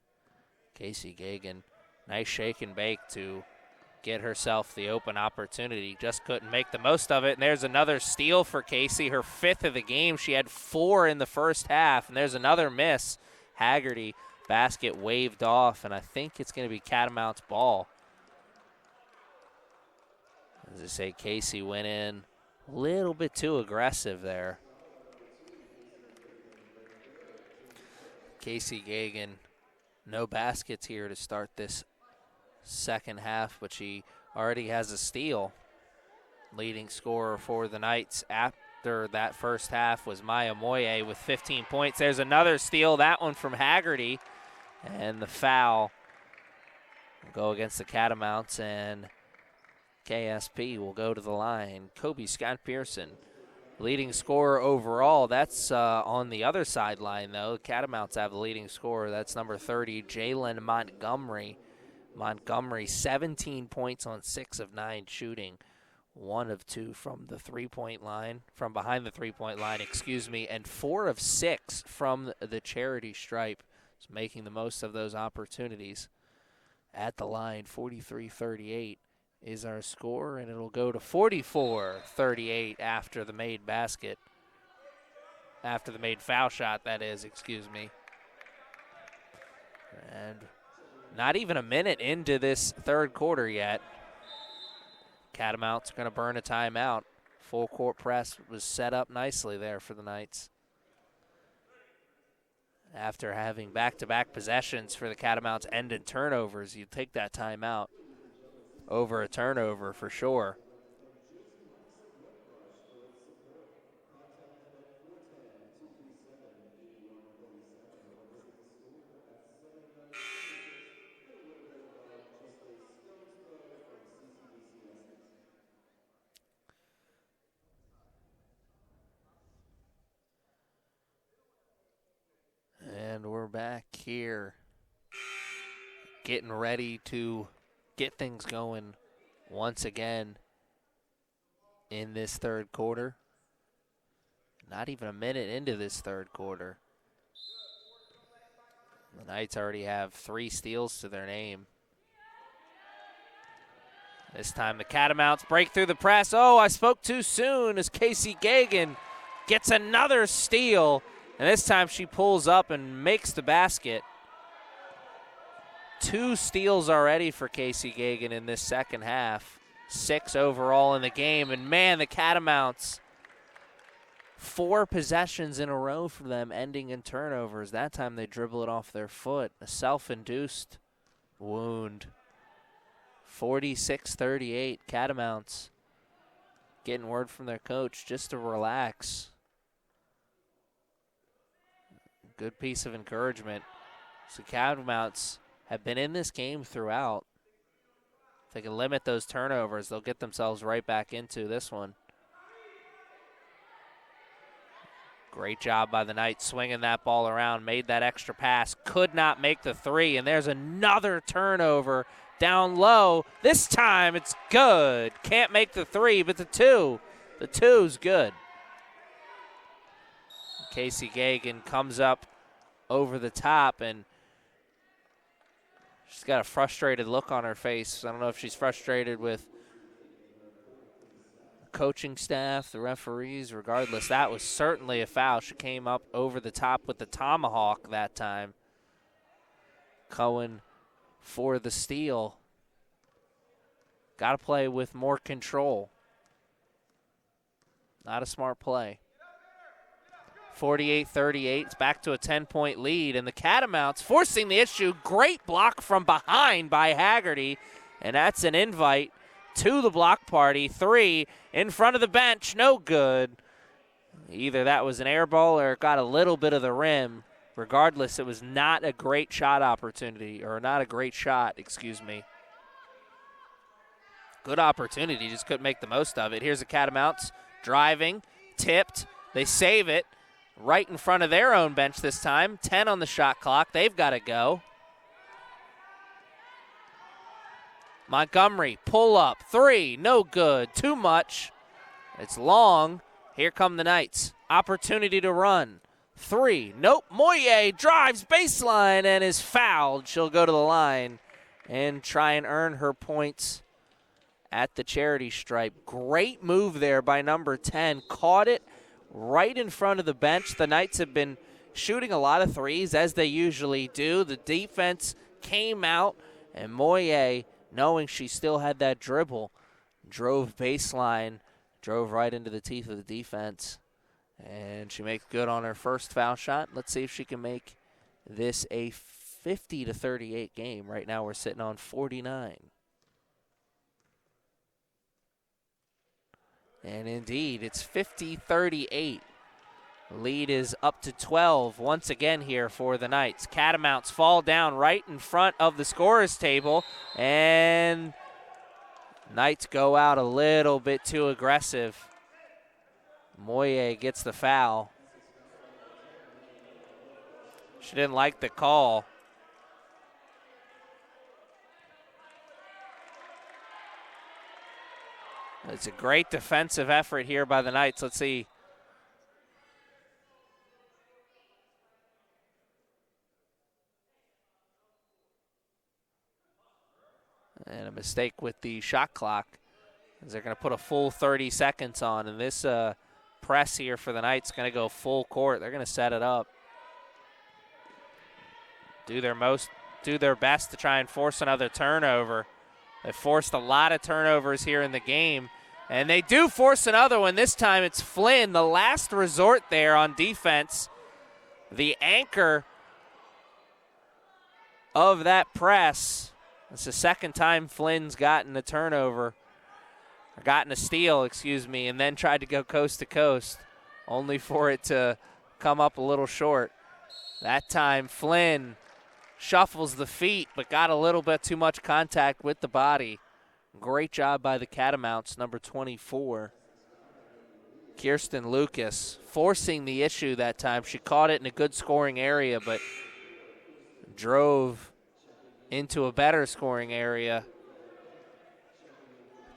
Casey Kagan, nice shake and bake to get herself the open opportunity. Just couldn't make the most of it. And there's another steal for Casey, her 5th of the game. She had 4 in the first half, and there's another miss. Haggerty, basket waved off, and I think it's going to be Catamounts ball. As I say, Casey went in a little bit too aggressive there. Casey Kagan, no baskets here to start this second half, but she already has a steal. Leading scorer for the Knights after that first half was Maya Moye with 15 points. There's another steal, that one from Haggerty, and the foul will go against the Catamounts, and KSP will go to the line. Kobe Scott Pearson, leading scorer overall. That's on the other sideline, though. The Catamounts have the leading scorer. That's number 30, Jalen Montgomery. Montgomery, 17 points on 6 of 9 shooting. 1 of 2 from the three-point line, from behind the three-point line, and 4 of 6 from the charity stripe. So making the most of those opportunities. At the line, 43-38 is our score, and it'll go to 44-38 after the made basket. After the made foul shot, that is, And not even a minute into this third quarter yet. Catamounts are going to burn a timeout. Full court press was set up nicely there for the Knights. After having back-to-back possessions for the Catamounts end in turnovers, you take that timeout over a turnover for sure. And we're back here getting ready to get things going once again in this third quarter. Not even a minute into this third quarter. The Knights already have 3 steals to their name. This time the Catamounts break through the press. Oh, I spoke too soon as Casey Kagan gets another steal. And this time she pulls up and makes the basket. 2 steals already for Casey Kagan in this second half. 6 overall in the game. And, man, the Catamounts, 4 possessions in a row for them ending in turnovers. That time they dribble it off their foot. A self-induced wound. 46-38. Catamounts getting word from their coach just to relax. Good piece of encouragement. So Catamounts have been in this game throughout. If they can limit those turnovers, they'll get themselves right back into this one. Great job by the Knights swinging that ball around, made that extra pass, could not make the 3, and there's another turnover down low. This time it's good. Can't make the 3, but the 2. The 2's good. Casey Kagan comes up over the top, and she's got a frustrated look on her face. I don't know if she's frustrated with the coaching staff, the referees. Regardless, that was certainly a foul. She came up over the top with the tomahawk that time. Cohen for the steal. Got to play with more control. Not a smart play. 48-38. It's back to a 10-point lead, and the Catamounts forcing the issue. Great block from behind by Haggerty, and that's an invite to the block party. 3 in front of the bench, no good. Either that was an air ball or it got a little bit of the rim. Regardless, it was not a great shot opportunity, or not a great shot, excuse me. Good opportunity, just couldn't make the most of it. Here's the Catamounts driving, tipped. They save it right in front of their own bench this time. 10 on the shot clock. They've got to go. Montgomery, pull up. 3, no good. Too much. It's long. Here come the Knights. Opportunity to run. 3, nope. Moye drives baseline and is fouled. She'll go to the line and try and earn her points at the charity stripe. Great move there by number 10. Caught it right in front of the bench. The Knights have been shooting a lot of threes, as they usually do. The defense came out, and Moye, knowing she still had that dribble, drove baseline, drove right into the teeth of the defense, and she makes good on her first foul shot. Let's see if she can make this a 50-38 game. Right now we're sitting on 49. And indeed, it's 50-38. Lead is up to 12 once again here for the Knights. Catamounts fall down right in front of the scorer's table, and Knights go out a little bit too aggressive. Moye gets the foul. She didn't like the call. It's a great defensive effort here by the Knights. Let's see. And a mistake with the shot clock, as they're going to put a full 30 seconds on. And this press here for the Knights is going to go full court. They're going to set it up. Do their best to try and force another turnover. They forced a lot of turnovers here in the game, and they do force another one. This time it's Flynn, the last resort there on defense. The anchor of that press. It's the second time Flynn's gotten a turnover, or gotten a steal, excuse me, and then tried to go coast to coast, only for it to come up a little short. That time Flynn shuffles the feet, but got a little bit too much contact with the body. Great job by the Catamounts, number 24. Kirsten Lucas forcing the issue that time. She caught it in a good scoring area, but drove into a better scoring area.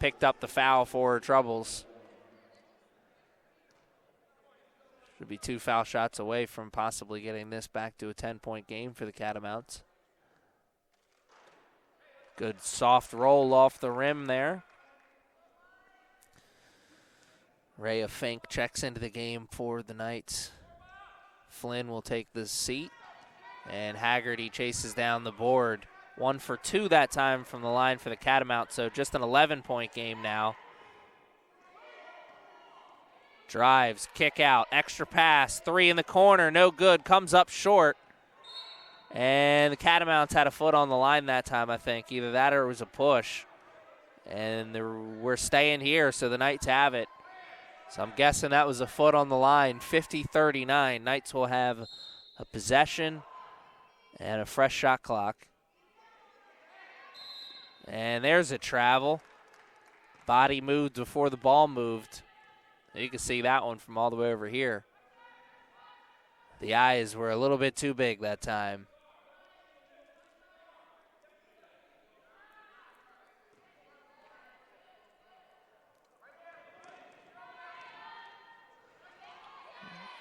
Picked up the foul for her troubles. Should be 2 foul shots away from possibly getting this back to a 10-point game for the Catamounts. Good soft roll off the rim there. Rhea Fink checks into the game for the Knights. Flynn will take the seat, and Haggerty chases down the board. 1 for 2 that time from the line for the Catamounts, so just an 11-point game now. Drives, kick out, extra pass, 3 in the corner, no good, comes up short. And the Catamounts had a foot on the line that time, I think. Either that or it was a push. And we're staying here, so the Knights have it. So I'm guessing that was a foot on the line. 50-39. Knights will have a possession and a fresh shot clock. And there's a travel. Body moved before the ball moved. You can see that one from all the way over here. The eyes were a little bit too big that time.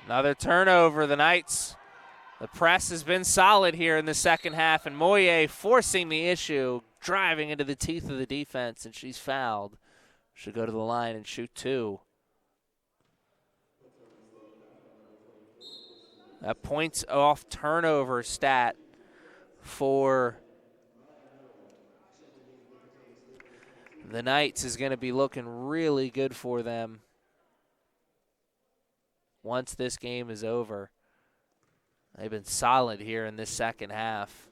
Another turnover. The Knights, the press has been solid here in the second half, and Moye forcing the issue, driving into the teeth of the defense, and she's fouled. She'll go to the line and shoot 2. A points off turnover stat for the Knights is going to be looking really good for them. once this game is over. They've been solid here in this second half.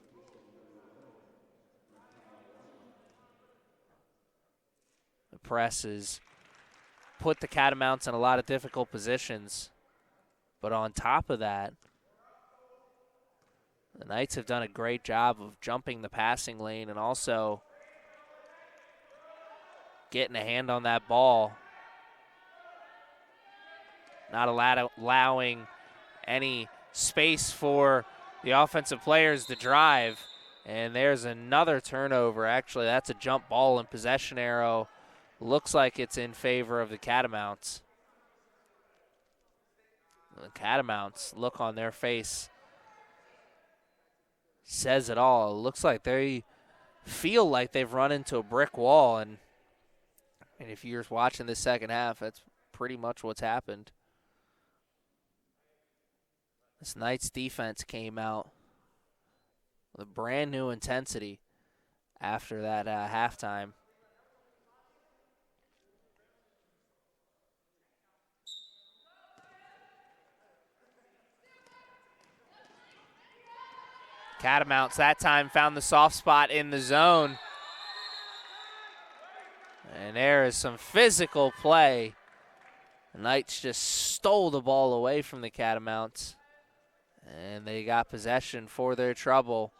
The press has put the Catamounts in a lot of difficult positions. But on top of that, the Knights have done a great job of jumping the passing lane and also getting a hand on that ball. Not allowing any space for the offensive players to drive. And there's another turnover. Actually, that's a jump ball and possession arrow. Looks like it's in favor of the Catamounts. The Catamounts, look on their face says it all. It looks like they feel like they've run into a brick wall. And if you're watching this second half, that's pretty much what's happened. This Knights defense came out with a brand new intensity after that halftime. Catamounts that time found the soft spot in the zone. And there is some physical play. The Knights just stole the ball away from the Catamounts. And they got possession for their trouble.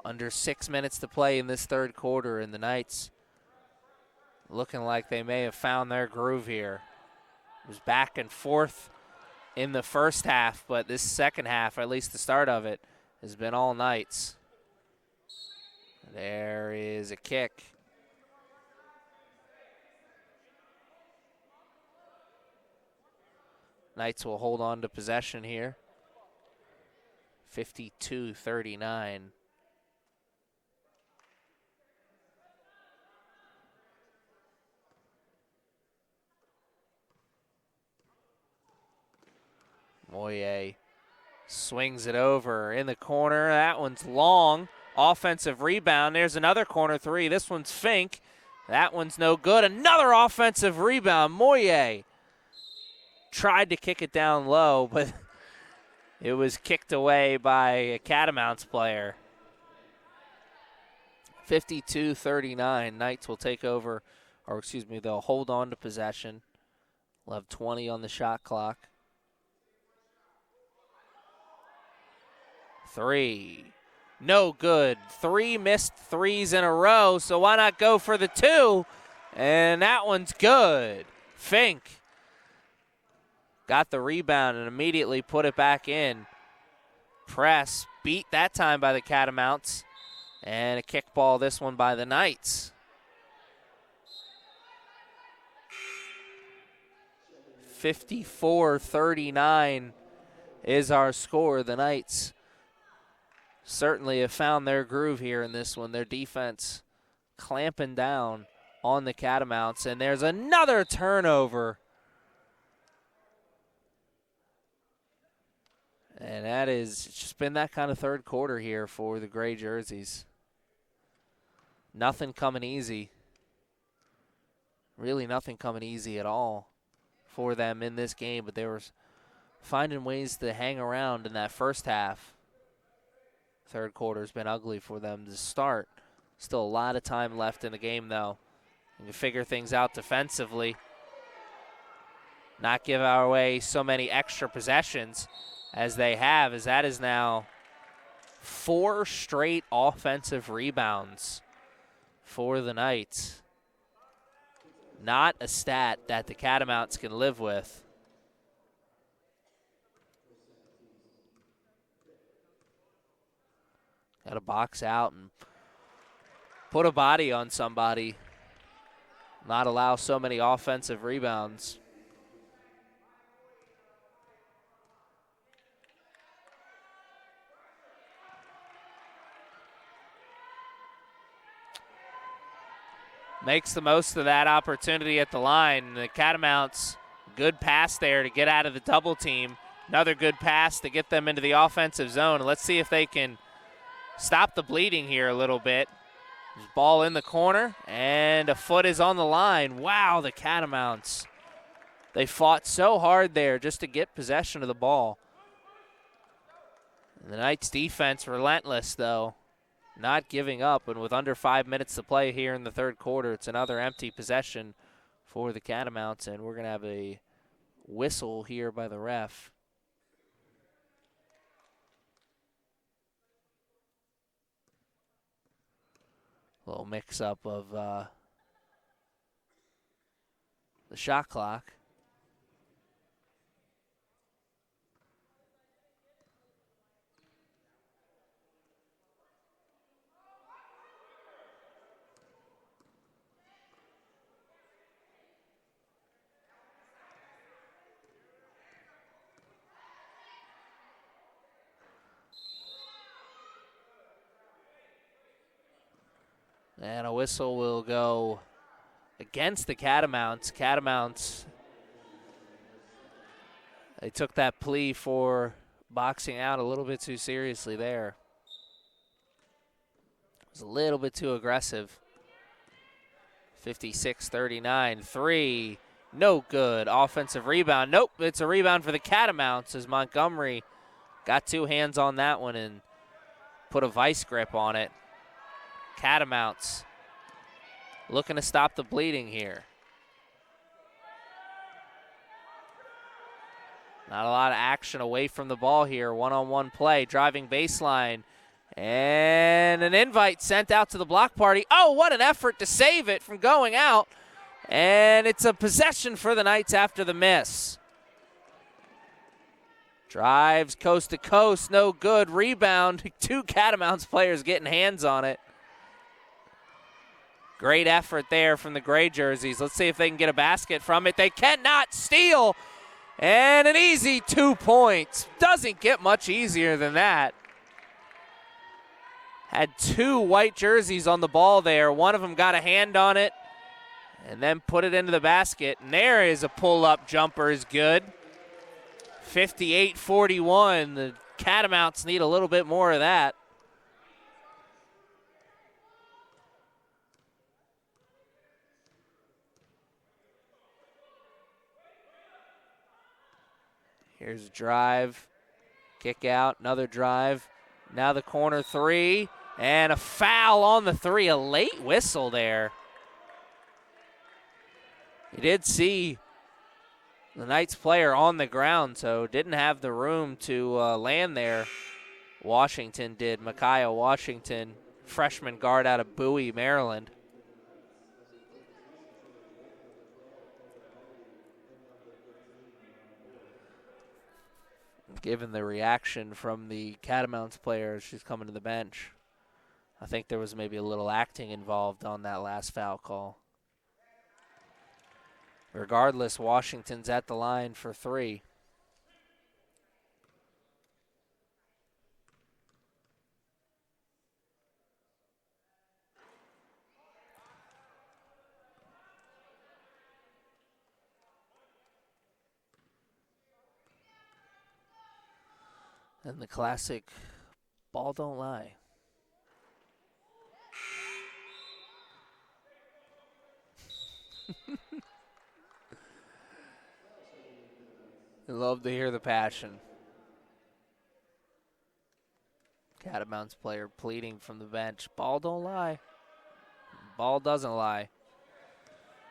Under 6 minutes to play in this third quarter, and the Knights looking like they may have found their groove here. It was back and forth in the first half, but this second half, or at least the start of it, has been all Knights. There is a kick. Knights will hold on to possession here. 52-39. Moye swings it over in the corner. That one's long. Offensive rebound. There's another corner three. This one's Fink. That one's no good. Another offensive rebound. Moye tried to kick it down low, but it was kicked away by a Catamounts player. 52-39. Knights will take over, or excuse me, they'll hold on to possession. We'll have 20 on the shot clock. Three. No good. 3 missed threes in a row, so why not go for the 2? And that one's good. Fink got the rebound and immediately put it back in. Press beat that time by the Catamounts. And a kickball this one by the Knights. 54-39 is our score. The Knights certainly have found their groove here in this one. Their defense clamping down on the Catamounts. And there's another turnover. And that is, it's just been that kind of third quarter here for the gray jerseys. Nothing coming easy. Really nothing coming easy at all for them in this game. But they were finding ways to hang around in that first half. Third quarter's been ugly for them to start. Still a lot of time left in the game, though. You can figure things out defensively. Not give our way so many extra possessions as they have, as that is now 4 straight offensive rebounds for the Knights. Not a stat that the Catamounts can live with. Got to box out and put a body on somebody. Not allow so many offensive rebounds. Makes the most of that opportunity at the line. The Catamounts, good pass there to get out of the double team. Another good pass to get them into the offensive zone. Let's see if they can stop the bleeding here a little bit. There's ball in the corner, and a foot is on the line. Wow, the Catamounts They fought so hard there just to get possession of the ball. And the Knights' defense relentless, though, not giving up. And with under 5 minutes to play here in the third quarter, it's another empty possession for the Catamounts, and we're going to have a whistle here by the ref. A little mix-up of the shot clock. And a whistle will go against the Catamounts. Catamounts, they took that plea for boxing out a little bit too seriously there. It was a little bit too aggressive. 56-39, 3, no good. Offensive rebound, nope, it's a rebound for the Catamounts as Montgomery got two hands on that one and put a vice grip on it. Catamounts looking to stop the bleeding here. Not a lot of action away from the ball here. One-on-one play, driving baseline. And an invite sent out to the block party. Oh, what an effort to save it from going out. And it's a possession for the Knights after the miss. Drives coast to coast, no good. Rebound, two Catamounts players getting hands on it. Great effort there from the gray jerseys. Let's see if they can get a basket from it. They cannot. Steal. And an easy 2 points. Doesn't get much easier than that. Had two white jerseys on the ball there. One of them got a hand on it and then put it into the basket. And there is a pull-up jumper is good. 58-41. The Catamounts need a little bit more of that. Here's a drive, kick out, another drive. Now the corner three, and a foul on the three. A late whistle there. You did see the Knights player on the ground, so didn't have the room to land there. Washington did. Micaiah Washington, freshman guard out of Bowie, Maryland. Given the reaction from the Catamounts player, she's coming to the bench. I think there was maybe a little acting involved on that last foul call. Regardless, Washington's at the line for three. And the classic ball don't lie. I love to hear the passion. Catamounts player pleading from the bench. Ball don't lie. Ball doesn't lie.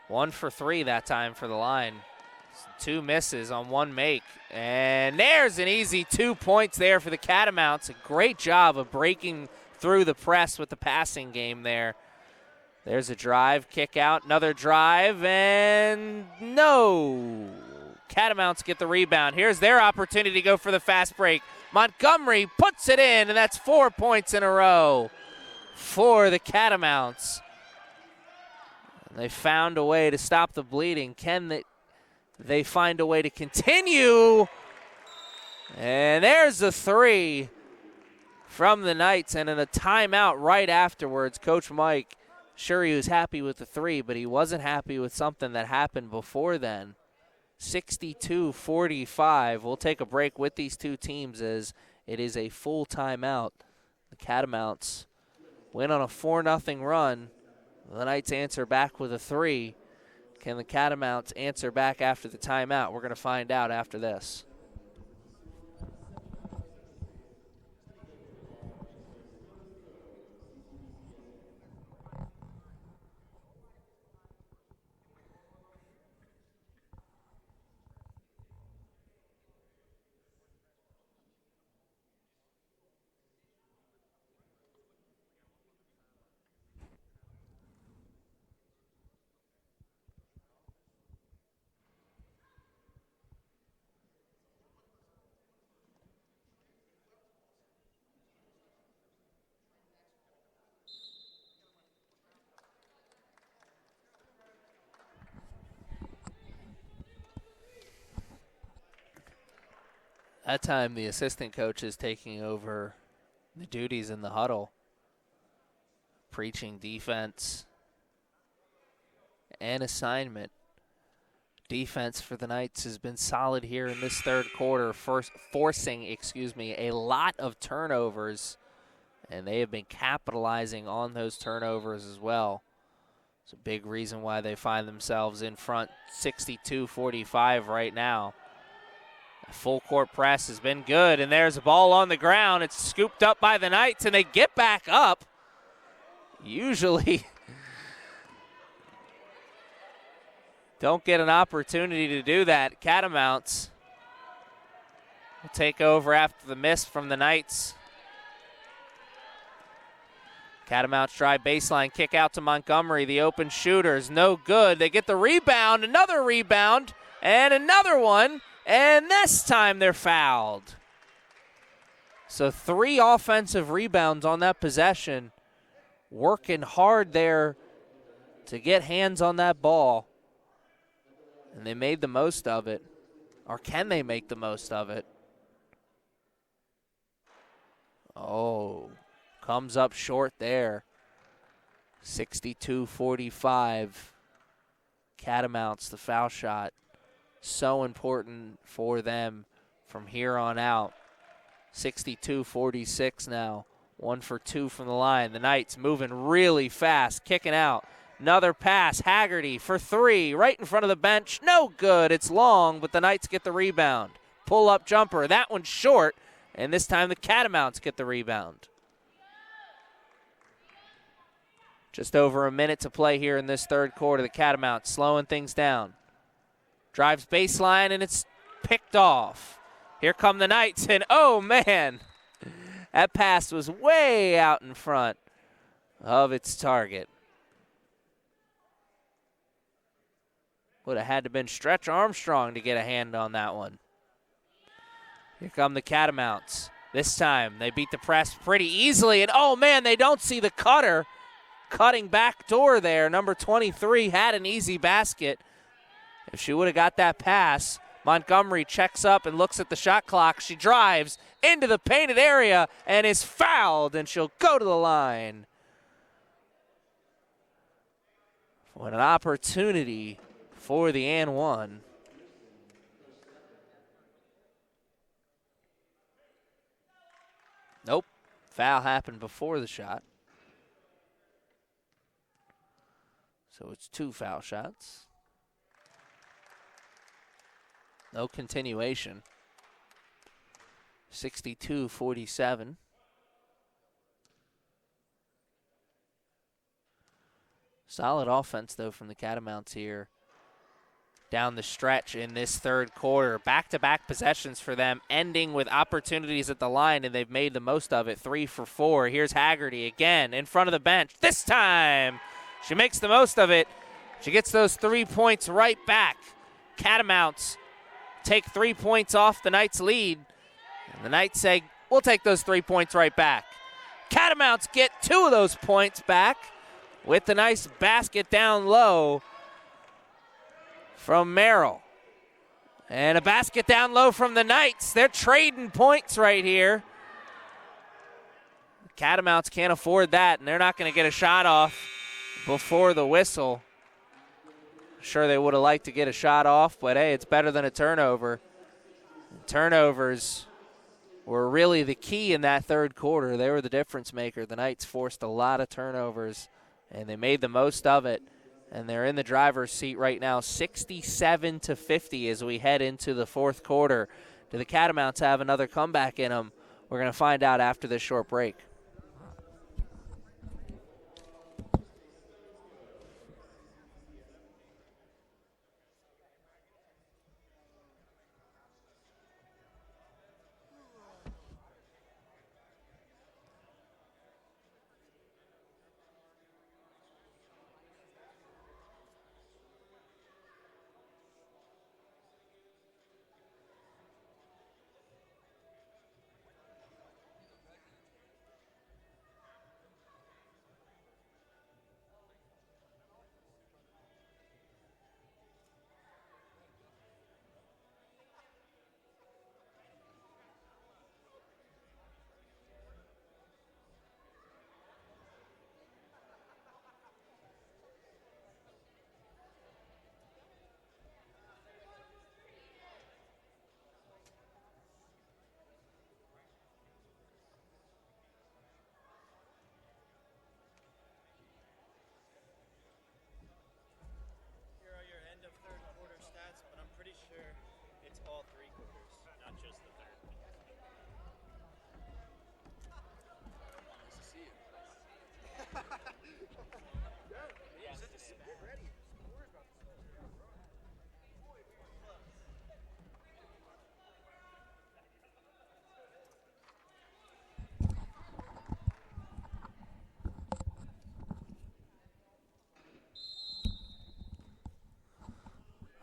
1 for 3 that time for the line. Two misses on one make. And there's an easy 2 points there for the Catamounts. A great job of breaking through the press with the passing game there. There's a drive, kick out, another drive, and no. Catamounts get the rebound. Here's their opportunity to go for the fast break. Montgomery puts it in, and that's 4 points in a row for the Catamounts. And they found a way to stop the bleeding. Can they find a way to continue? And there's a three from the Knights, and in a timeout right afterwards, Coach Mike, sure he was happy with the three, but he wasn't happy with something that happened before then. 62-45. We'll take a break with these two teams as it is a full timeout. The Catamounts win on a 4-0 run. The Knights answer back with a three. Can the Catamounts answer back after the timeout? We're going to find out after this. That time, the assistant coach is taking over the duties in the huddle, preaching defense and assignment. Defense for the Knights has been solid here in this third quarter, forcing a lot of turnovers, and they have been capitalizing on those turnovers as well. It's a big reason why they find themselves in front 62-45 right now. The full court press has been good, and there's a ball on the ground. It's scooped up by the Knights, and they get back up. Usually don't get an opportunity to do that. Catamounts will take over after the miss from the Knights. Catamounts drive baseline, kick out to Montgomery. The open shooter is no good. They get the rebound, another rebound, and another one. And this time they're fouled. So 3 offensive rebounds on that possession. Working hard there to get hands on that ball. And they made the most of it. Or can they make the most of it? Oh, comes up short there. 62-45. Catamounts, the foul shot. So important for them from here on out. 62-46 now. 1 for 2 from the line. The Knights moving really fast, kicking out. Another pass, Haggerty for 3, right in front of the bench. No good, it's long, but the Knights get the rebound. Pull-up jumper, that one's short, and this time the Catamounts get the rebound. Just over a minute to play here in this third quarter. The Catamounts slowing things down. Drives baseline, and it's picked off. Here come the Knights, and oh, man. That pass was way out in front of its target. Would have had to been Stretch Armstrong to get a hand on that one. Here come the Catamounts. This time, they beat the press pretty easily, and oh, man, they don't see the cutter. Cutting back door there. Number 23 had an easy basket. If she would have got that pass, Montgomery checks up and looks at the shot clock. She drives into the painted area and is fouled, and she'll go to the line. What an opportunity for the and one. Nope. Foul happened before the shot. So it's 2 foul shots. No continuation. 62-47. Solid offense, though, from the Catamounts here down the stretch in this third quarter. Back-to-back possessions for them, ending with opportunities at the line, and they've made the most of it. 3 for 4. Here's Haggerty again in front of the bench. This time, she makes the most of it. She gets those 3 points right back. Catamounts take 3 points off the Knights' lead. And the Knights say, we'll take those 3 points right back. Catamounts get 2 of those points back with the nice basket down low from Merrill. And a basket down low from the Knights. They're trading points right here. Catamounts can't afford that, and they're not going to get a shot off before the whistle. Sure, they would have liked to get a shot off, but hey, it's better than a turnover. Turnovers were really the key in that third quarter. They were the difference maker. The Knights forced a lot of turnovers, and they made the most of it. And they're in the driver's seat right now, 67-50 as we head into the fourth quarter. Do the Catamounts have another comeback in them? We're going to find out after this short break.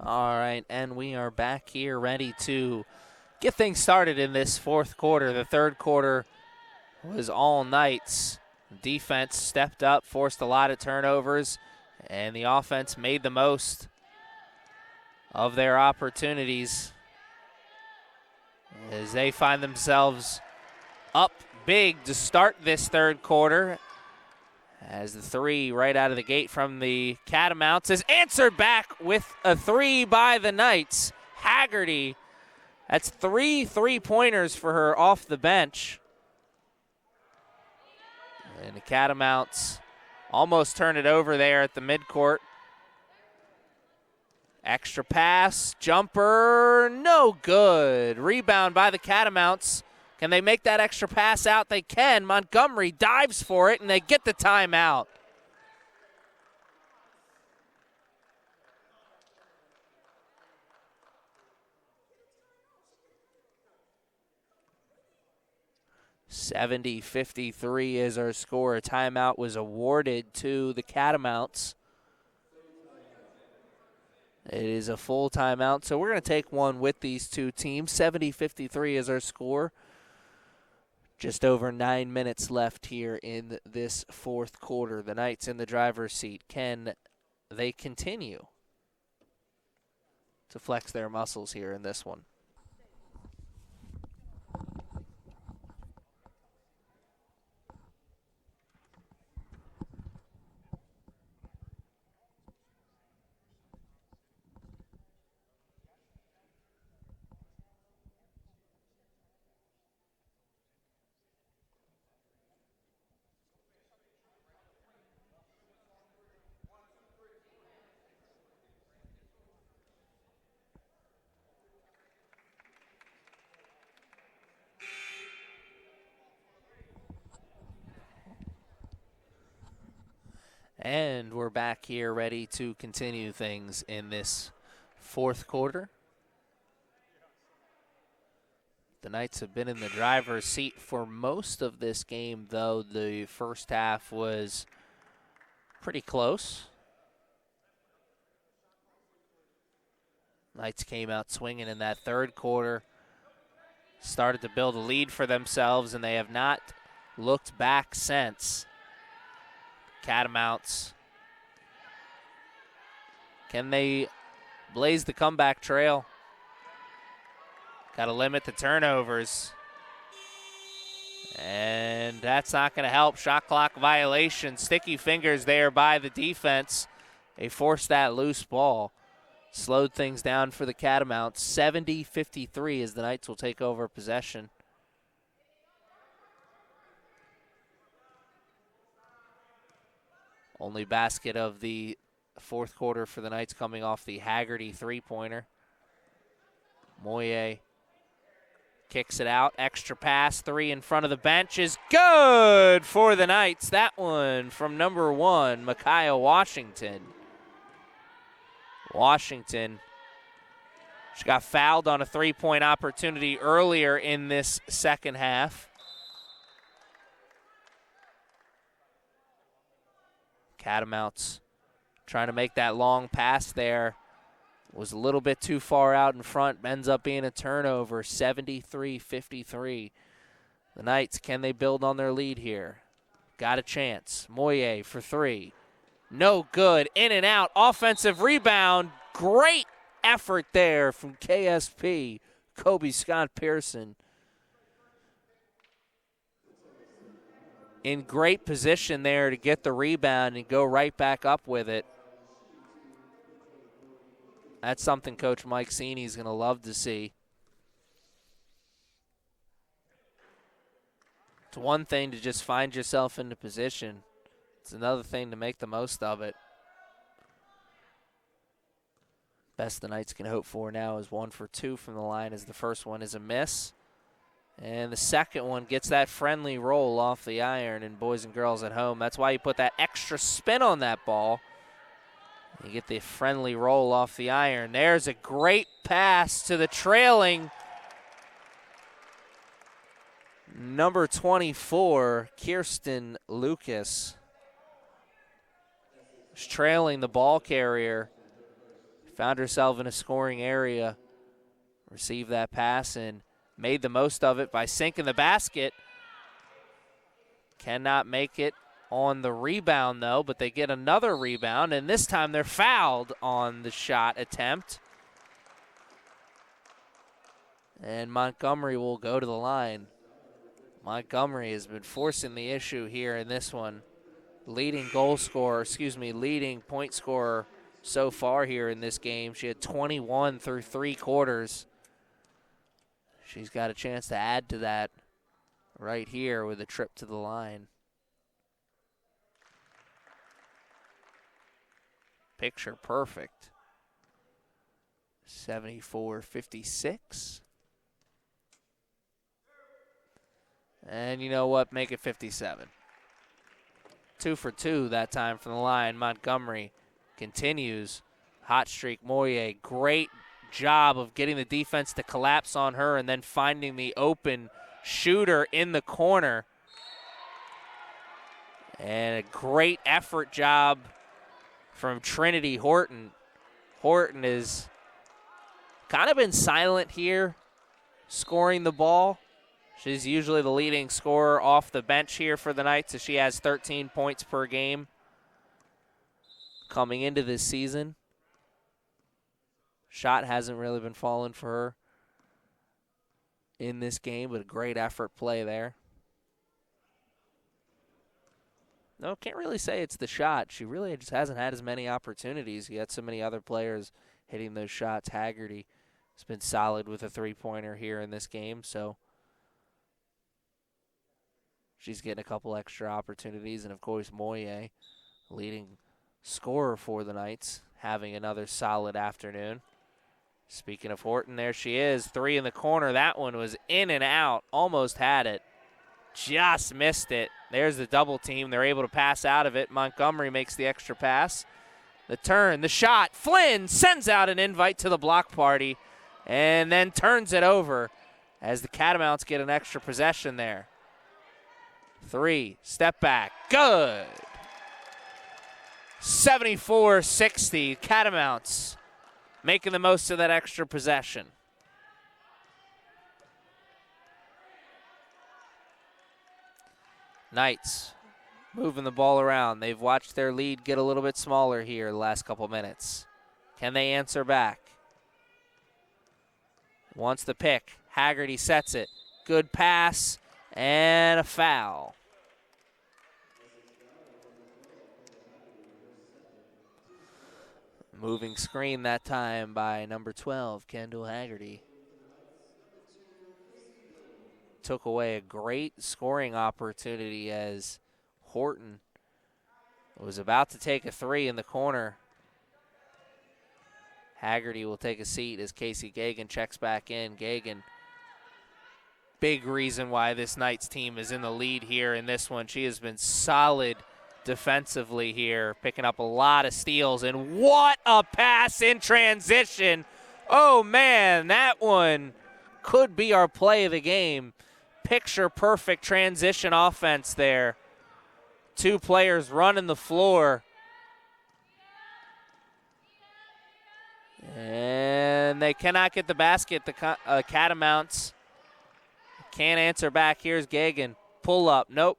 All right, and we are back here ready to get things started in this fourth quarter. The third quarter was all Knights. Defense stepped up, forced a lot of turnovers, and the offense made the most of their opportunities as they find themselves up big to start this third quarter. As the three right out of the gate from the Catamounts is answered back with a three by the Knights. Haggerty, that's 3 3-pointers for her off the bench. And the Catamounts almost turn it over there at the midcourt. Extra pass, jumper, no good. Rebound by the Catamounts. Can they make that extra pass out? They can. Montgomery dives for it, and they get the timeout. (70-53) is our score. A timeout was awarded to the Catamounts. It is a full timeout, so we're going to take one with these two teams. 70-53 is our score. Just over 9 minutes left here in this fourth quarter. The Knights in the driver's seat. Can they continue to flex their muscles here in this one? And we're back here ready to continue things in this fourth quarter. The Knights have been in the driver's seat for most of this game, though the first half was pretty close. Knights came out swinging in that third quarter, started to build a lead for themselves, and they have not looked back since. Catamounts, can they blaze the comeback trail? Got to limit the turnovers. And that's not going to help. Shot clock violation. Sticky fingers there by the defense. They forced that loose ball. Slowed things down for the Catamounts. 70-53 as the Knights will take over possession. Only basket of the fourth quarter for the Knights coming off the Haggerty three-pointer. Moye kicks it out. Extra pass, three in front of the bench is good for the Knights. That one from number 1, Micaiah Washington. She got fouled on a three-point opportunity earlier in this second half. Catamounts trying to make that long pass there. Was a little bit too far out in front. Ends up being a turnover, 73-53. The Knights, can they build on their lead here? Got a chance. Moye for three. No good. In and out. Offensive rebound. Great effort there from KSP. Kobe Scott Pearson. In great position there to get the rebound and go right back up with it. That's something Coach Mike Sini is going to love to see. It's one thing to just find yourself into position. It's another thing to make the most of it. Best the Knights can hope for now is 1 for 2 from the line, as the first one is a miss. And the second one gets that friendly roll off the iron, and boys and girls at home, that's why you put that extra spin on that ball. You get the friendly roll off the iron. There's a great pass to the trailing number 24, Kirsten Lucas. She's trailing the ball carrier. Found herself in a scoring area. Received that pass and made the most of it by sinking the basket. Cannot make it on the rebound, though, but they get another rebound, and this time they're fouled on the shot attempt. And Montgomery will go to the line. Montgomery has been forcing the issue here in this one. Leading point scorer so far here in this game. She had 21 through 3 quarters. She's got a chance to add to that right here with a trip to the line. Picture perfect. 74-56. And you know what? Make it 57. 2 for 2 that time from the line. Montgomery continues. Hot streak. Moye, great job of getting the defense to collapse on her and then finding the open shooter in the corner. And a great effort job from Trinity Horton. Horton has kind of been silent here, scoring the ball. She's usually the leading scorer off the bench here for the Knights, as she has 13 points per game coming into this season. Shot hasn't really been falling for her in this game, but a great effort play there. No, can't really say it's the shot. She really just hasn't had as many opportunities. You had so many other players hitting those shots. Haggerty has been solid with a three-pointer here in this game, so she's getting a couple extra opportunities. And, of course, Moye, leading scorer for the Knights, having another solid afternoon. Speaking of Horton, there she is. 3 in the corner. That one was in and out. Almost had it. Just missed it. There's the double team. They're able to pass out of it. Montgomery makes the extra pass. The turn, the shot. Flynn sends out an invite to the block party and then turns it over as the Catamounts get an extra possession there. 3, step back. Good. 74-60. Catamounts making the most of that extra possession. Knights moving the ball around. They've watched their lead get a little bit smaller here the last couple minutes. Can they answer back? Wants the pick. Haggerty sets it. Good pass and a foul. Moving screen that time by number 12, Kendall Haggerty. Took away a great scoring opportunity as Horton was about to take a 3 in the corner. Haggerty will take a seat as Casey Kagan checks back in. Kagan, big reason why this Knights team is in the lead here in this one. She has been solid defensively here, picking up a lot of steals. And what a pass in transition. Oh, man, that one could be our play of the game. Picture perfect transition offense there. Two players running the floor. And they cannot get the basket. The Catamounts can't answer back. Here's Kagan. Pull up. Nope.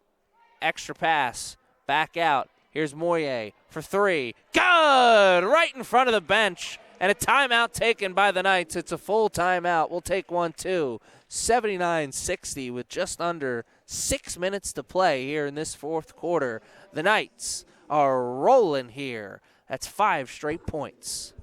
Extra pass. Back out. Here's Moye for three. Good! Right in front of the bench. And a timeout taken by the Knights. It's a full timeout. We'll take one, too. 79-60 with just under 6 minutes to play here in this fourth quarter. The Knights are rolling here. That's 5 straight points.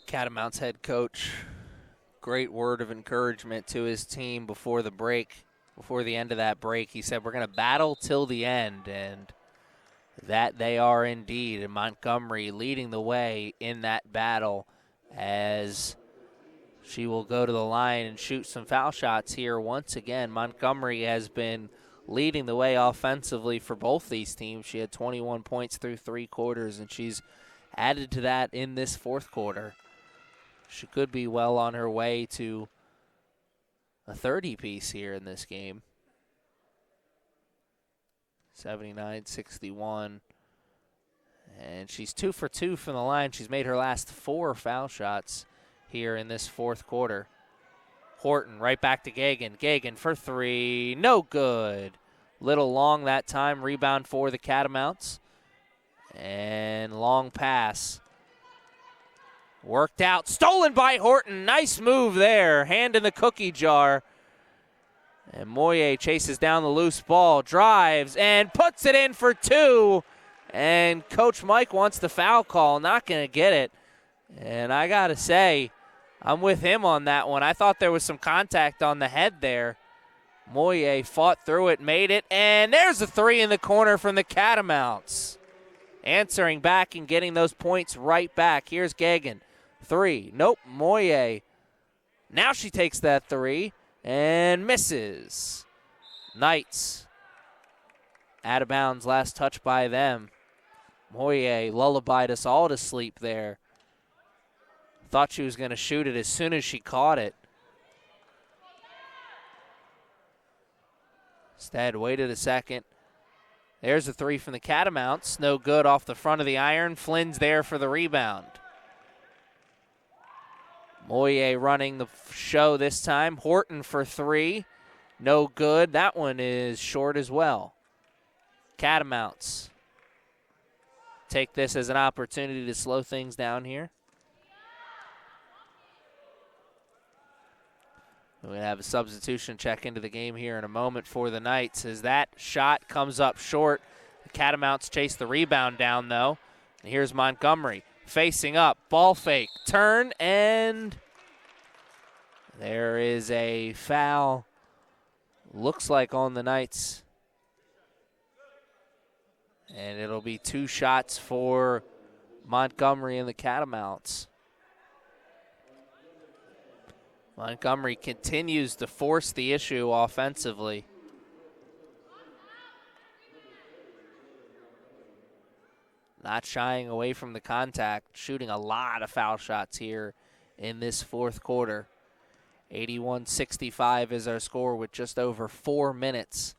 Catamounts head coach, great word of encouragement to his team before the break, before the end of that break. He said, we're going to battle till the end, and that they are indeed. And Montgomery leading the way in that battle as she will go to the line and shoot some foul shots here once again. Montgomery has been leading the way offensively for both these teams. She had 21 points through 3 quarters, and she's added to that in this fourth quarter. She could be well on her way to a 30-piece here in this game. 79-61. And she's 2 for 2 from the line. She's made her last 4 foul shots here in this fourth quarter. Horton right back to Kagan. Kagan for 3. No good. Little long that time. Rebound for the Catamounts. And long pass. Worked out. Stolen by Horton. Nice move there. Hand in the cookie jar. And Moye chases down the loose ball. Drives and puts it in for 2. And Coach Mike wants the foul call. Not going to get it. And I got to say, I'm with him on that one. I thought there was some contact on the head there. Moye fought through it, made it. And there's a 3 in the corner from the Catamounts. Answering back and getting those points right back. Here's Kagan. 3. Nope. Moye. Now she takes that 3 and misses. Knights out of bounds. Last touch by them. Moye lullabied us all to sleep there. Thought she was going to shoot it as soon as she caught it. Instead, waited a second. There's a 3 from the Catamounts. No good off the front of the iron. Flynn's there for the rebound. Moye running the show this time. Horton for 3. No good. That one is short as well. Catamounts take this as an opportunity to slow things down here. We're going to have a substitution check into the game here in a moment for the Knights as that shot comes up short. The Catamounts chase the rebound down, though. And here's Montgomery facing up. Ball fake. Turn, and there is a foul. Looks like on the Knights. And it'll be 2 shots for Montgomery and the Catamounts. Montgomery continues to force the issue offensively. Not shying away from the contact, shooting a lot of foul shots here in this fourth quarter. 81-65 is our score with just over 4 minutes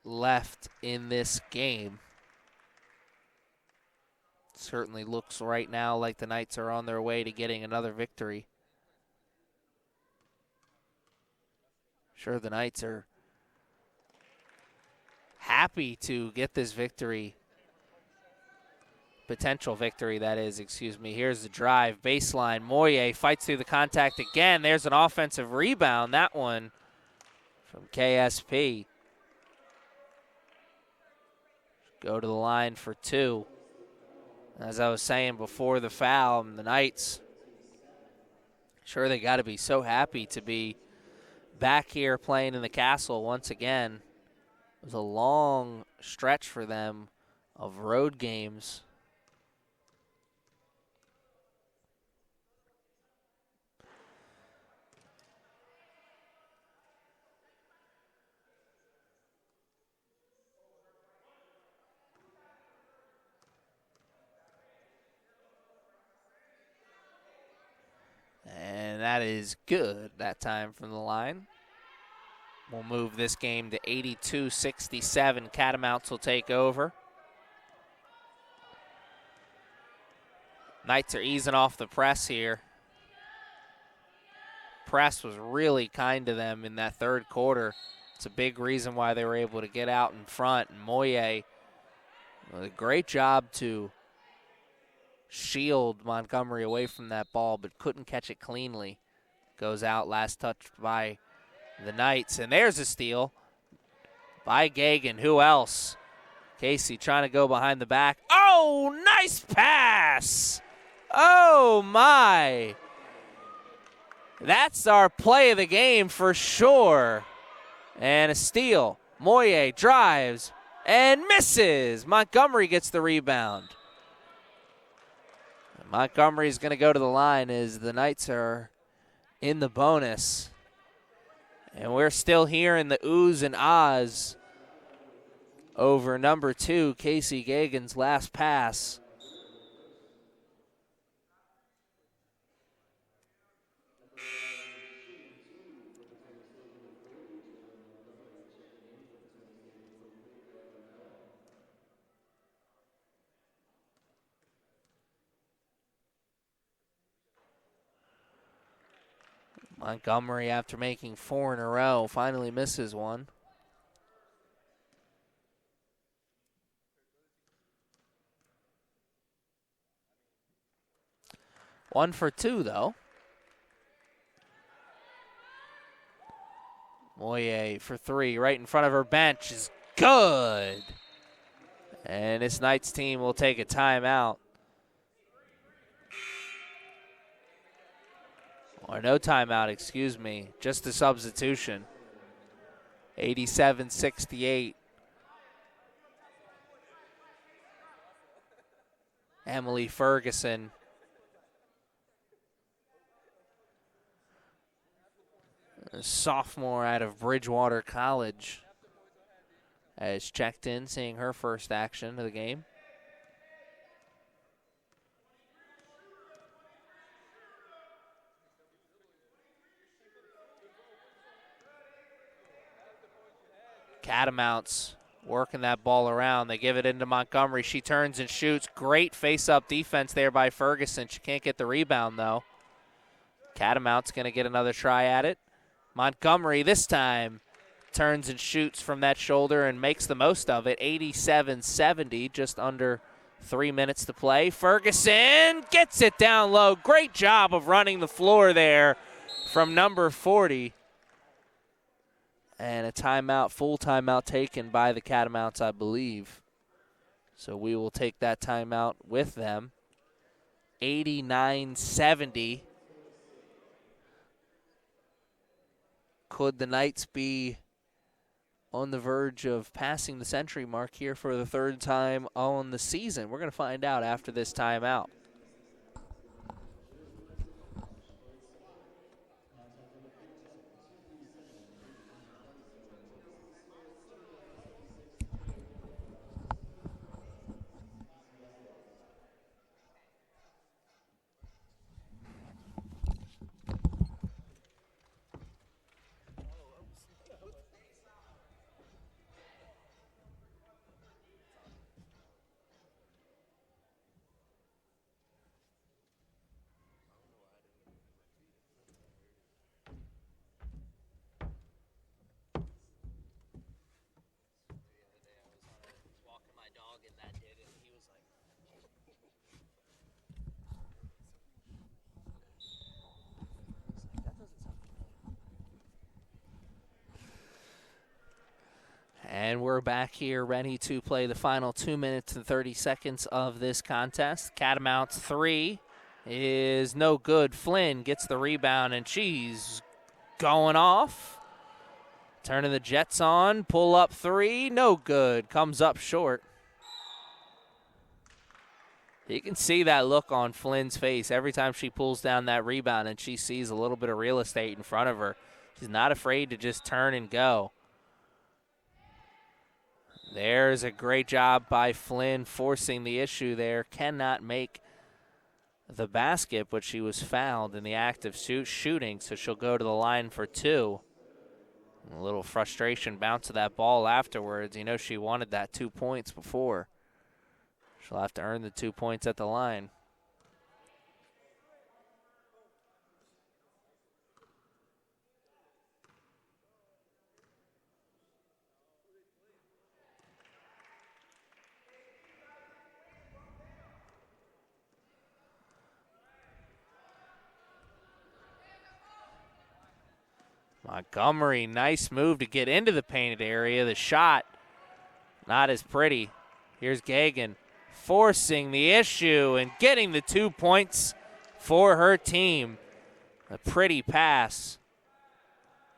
left in this game. Certainly looks right now like the Knights are on their way to getting another victory. Sure, the Knights are happy to get this victory. Potential victory, that is, excuse me. Here's the drive, baseline. Moye fights through the contact again. There's an offensive rebound. That one from KSP. Go to the line for two. As I was saying before the foul, the Knights, sure, they got to be so happy to be back here playing in the Castle once again. It was a long stretch for them of road games. And that is good that time from the line. We'll move this game to 82-67. Catamounts will take over. Knights are easing off the press here. Press was really kind to them in that third quarter. It's a big reason why they were able to get out in front. And Moye did a great job to shield Montgomery away from that ball, but couldn't catch it cleanly. Goes out, last touched by the Knights. And there's a steal by Kagan. Who else? Casey trying to go behind the back. Oh, nice pass. Oh, my. That's our play of the game for sure. And a steal. Moye drives and misses. Montgomery gets the rebound. Montgomery's going to go to the line as the Knights are in the bonus. And we're still hearing the oohs and ahs over number 2, Casey Kagan's last pass. Montgomery, after making 4 in a row, finally misses one. One for 2, though. Moye for 3, right in front of her bench is good. And this Knights team will take a timeout. Or no timeout, excuse me. Just a substitution. 87-68. Emily Ferguson. A sophomore out of Bridgewater College, has checked in, seeing her first action of the game. Catamounts working that ball around. They give it into Montgomery. She turns and shoots. Great face-up defense there by Ferguson. She can't get the rebound, though. Catamounts going to get another try at it. Montgomery this time turns and shoots from that shoulder and makes the most of it. 87-70, just under 3 minutes to play. Ferguson gets it down low. Great job of running the floor there from number 40. And a timeout, full timeout taken by the Catamounts, I believe. So we will take that timeout with them. 89-70. Could the Knights be on the verge of passing the century mark here for the third time on the season? We're going to find out after this timeout. And we're back here ready to play the final 2 minutes and 30 seconds of this contest. Catamounts 3 is no good. Flynn gets the rebound, and she's going off. Turning the Jets on, pull up 3, no good. Comes up short. You can see that look on Flynn's face every time she pulls down that rebound and she sees a little bit of real estate in front of her. She's not afraid to just turn and go. There's a great job by Flynn forcing the issue there. Cannot make the basket, but she was fouled in the act of shooting, so she'll go to the line for 2. A little frustration bounce of that ball afterwards. You know she wanted that 2 points before. She'll have to earn the 2 points at the line. Montgomery, nice move to get into the painted area. The shot, not as pretty. Here's Kagan forcing the issue and getting the 2 points for her team. A pretty pass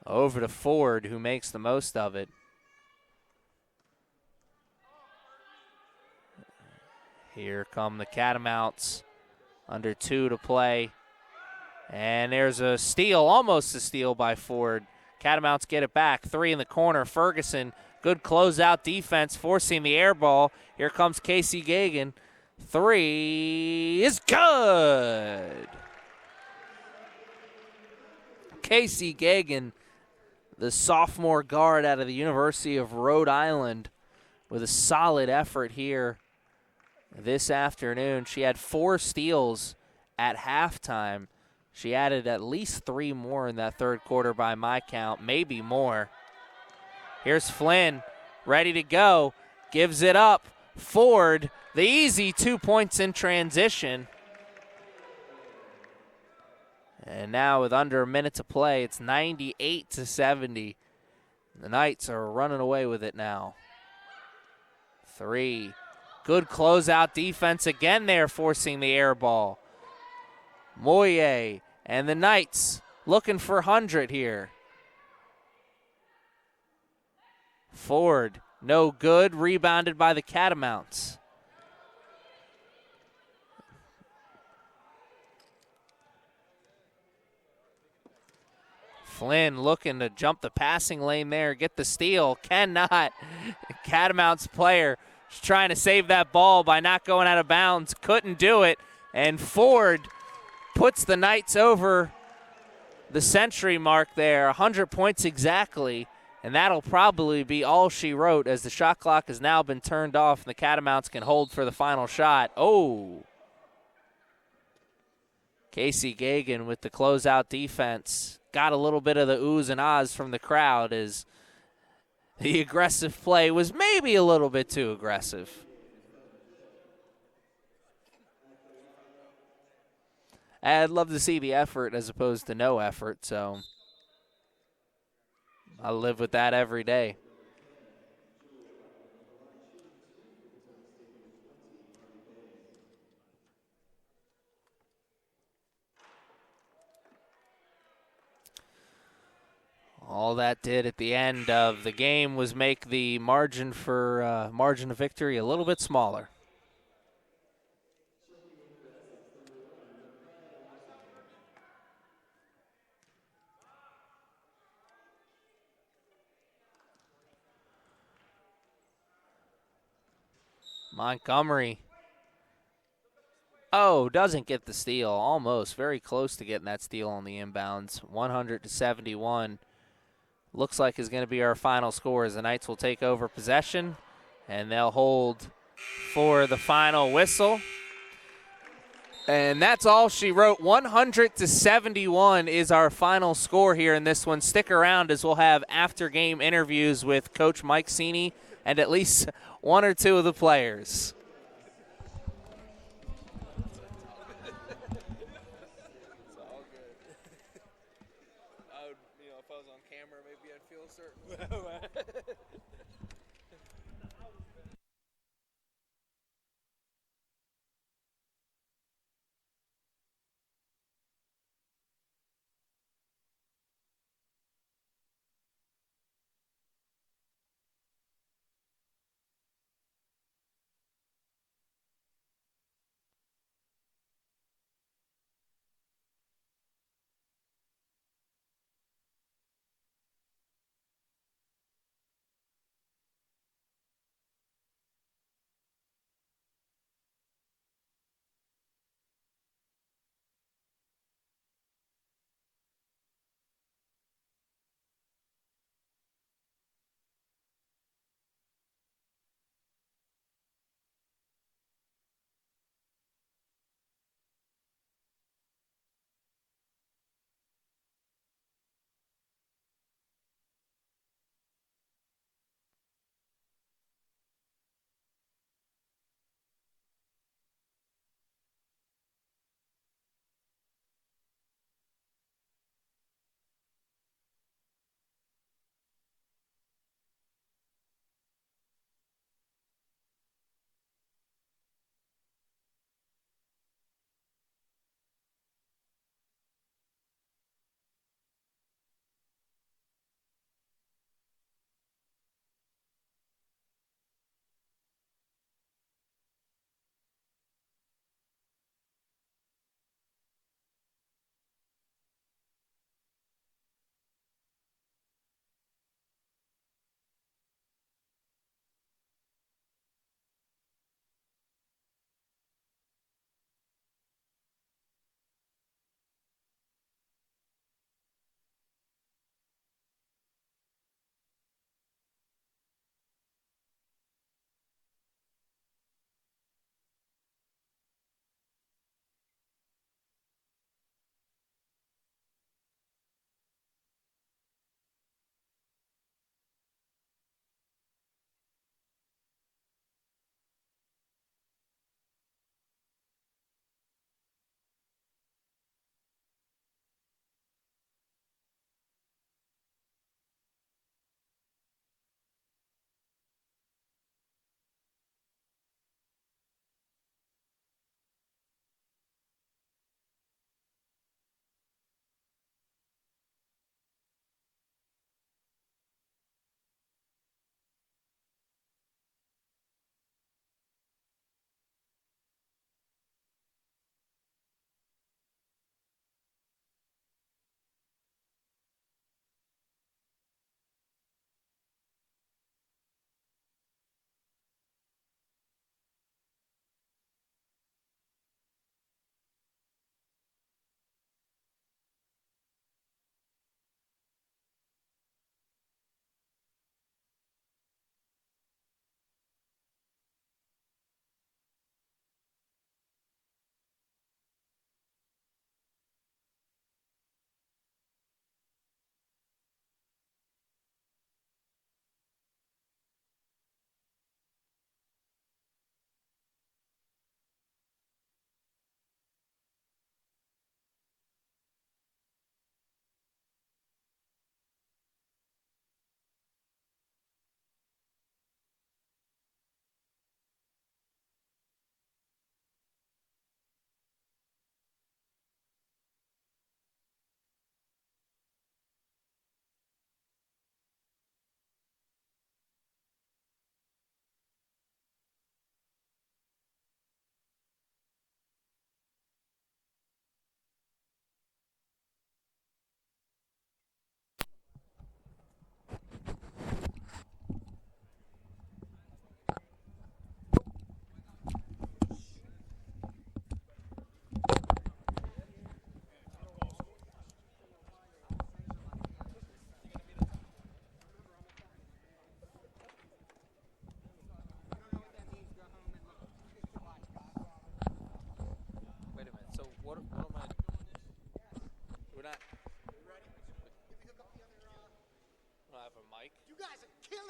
over to Ford, who makes the most of it. Here come the Catamounts. Under 2 to play. And there's a steal, almost a steal by Ford. Catamounts get it back. 3 in the corner. Ferguson, good closeout defense, forcing the air ball. Here comes Casey Kagan. 3 is good. Casey Kagan, the sophomore guard out of the University of Rhode Island, with a solid effort here this afternoon. She had 4 steals at halftime. She added at least 3 more in that third quarter by my count, maybe more. Here's Flynn, ready to go, gives it up. Ford, the easy 2 points in transition. And now with under a minute to play, it's 98-70. The Knights are running away with it now. 3, good closeout defense again there, forcing the air ball. Moye and the Knights looking for 100 here. Ford, no good, rebounded by the Catamounts. Flynn looking to jump the passing lane there, get the steal, cannot. Catamounts player trying to save that ball by not going out of bounds, couldn't do it, and Ford puts the Knights over the century mark there, 100 points exactly, and that'll probably be all she wrote as the shot clock has now been turned off and the Catamounts can hold for the final shot. Oh! Casey Kagan with the closeout defense. Got a little bit of the oohs and ahs from the crowd as the aggressive play was maybe a little bit too aggressive. I'd love to see the effort as opposed to no effort, so I'll live with that every day. All that did at the end of the game was make the margin of victory a little bit smaller. Montgomery. Oh, doesn't get the steal. Almost. Very close to getting that steal on the inbounds. 100-71. Looks like is going to be our final score as the Knights will take over possession, and they'll hold for the final whistle. And that's all she wrote. 100-71 is our final score here in this one. Stick around as we'll have after-game interviews with Coach Mike Sini and at least one or two of the players.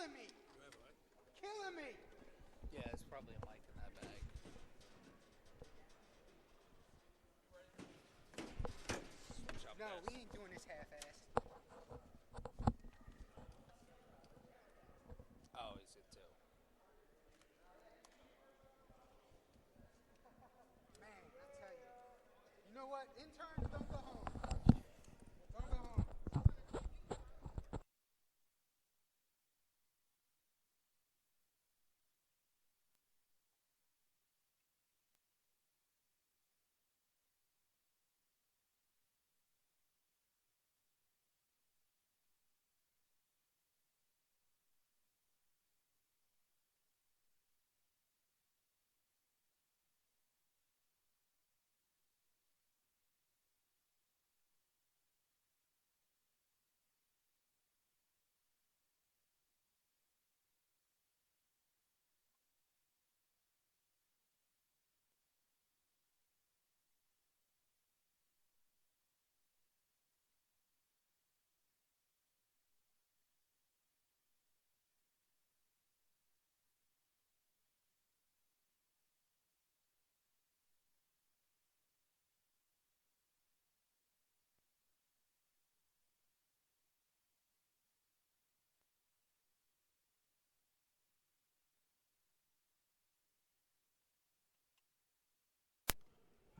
killing me. Killing me. Yeah, it's probably a mic in that bag. No, we ain't doing this half-assed. Oh, is it too? Man, I tell you. You know what? Interns, don't go home. Don't go home.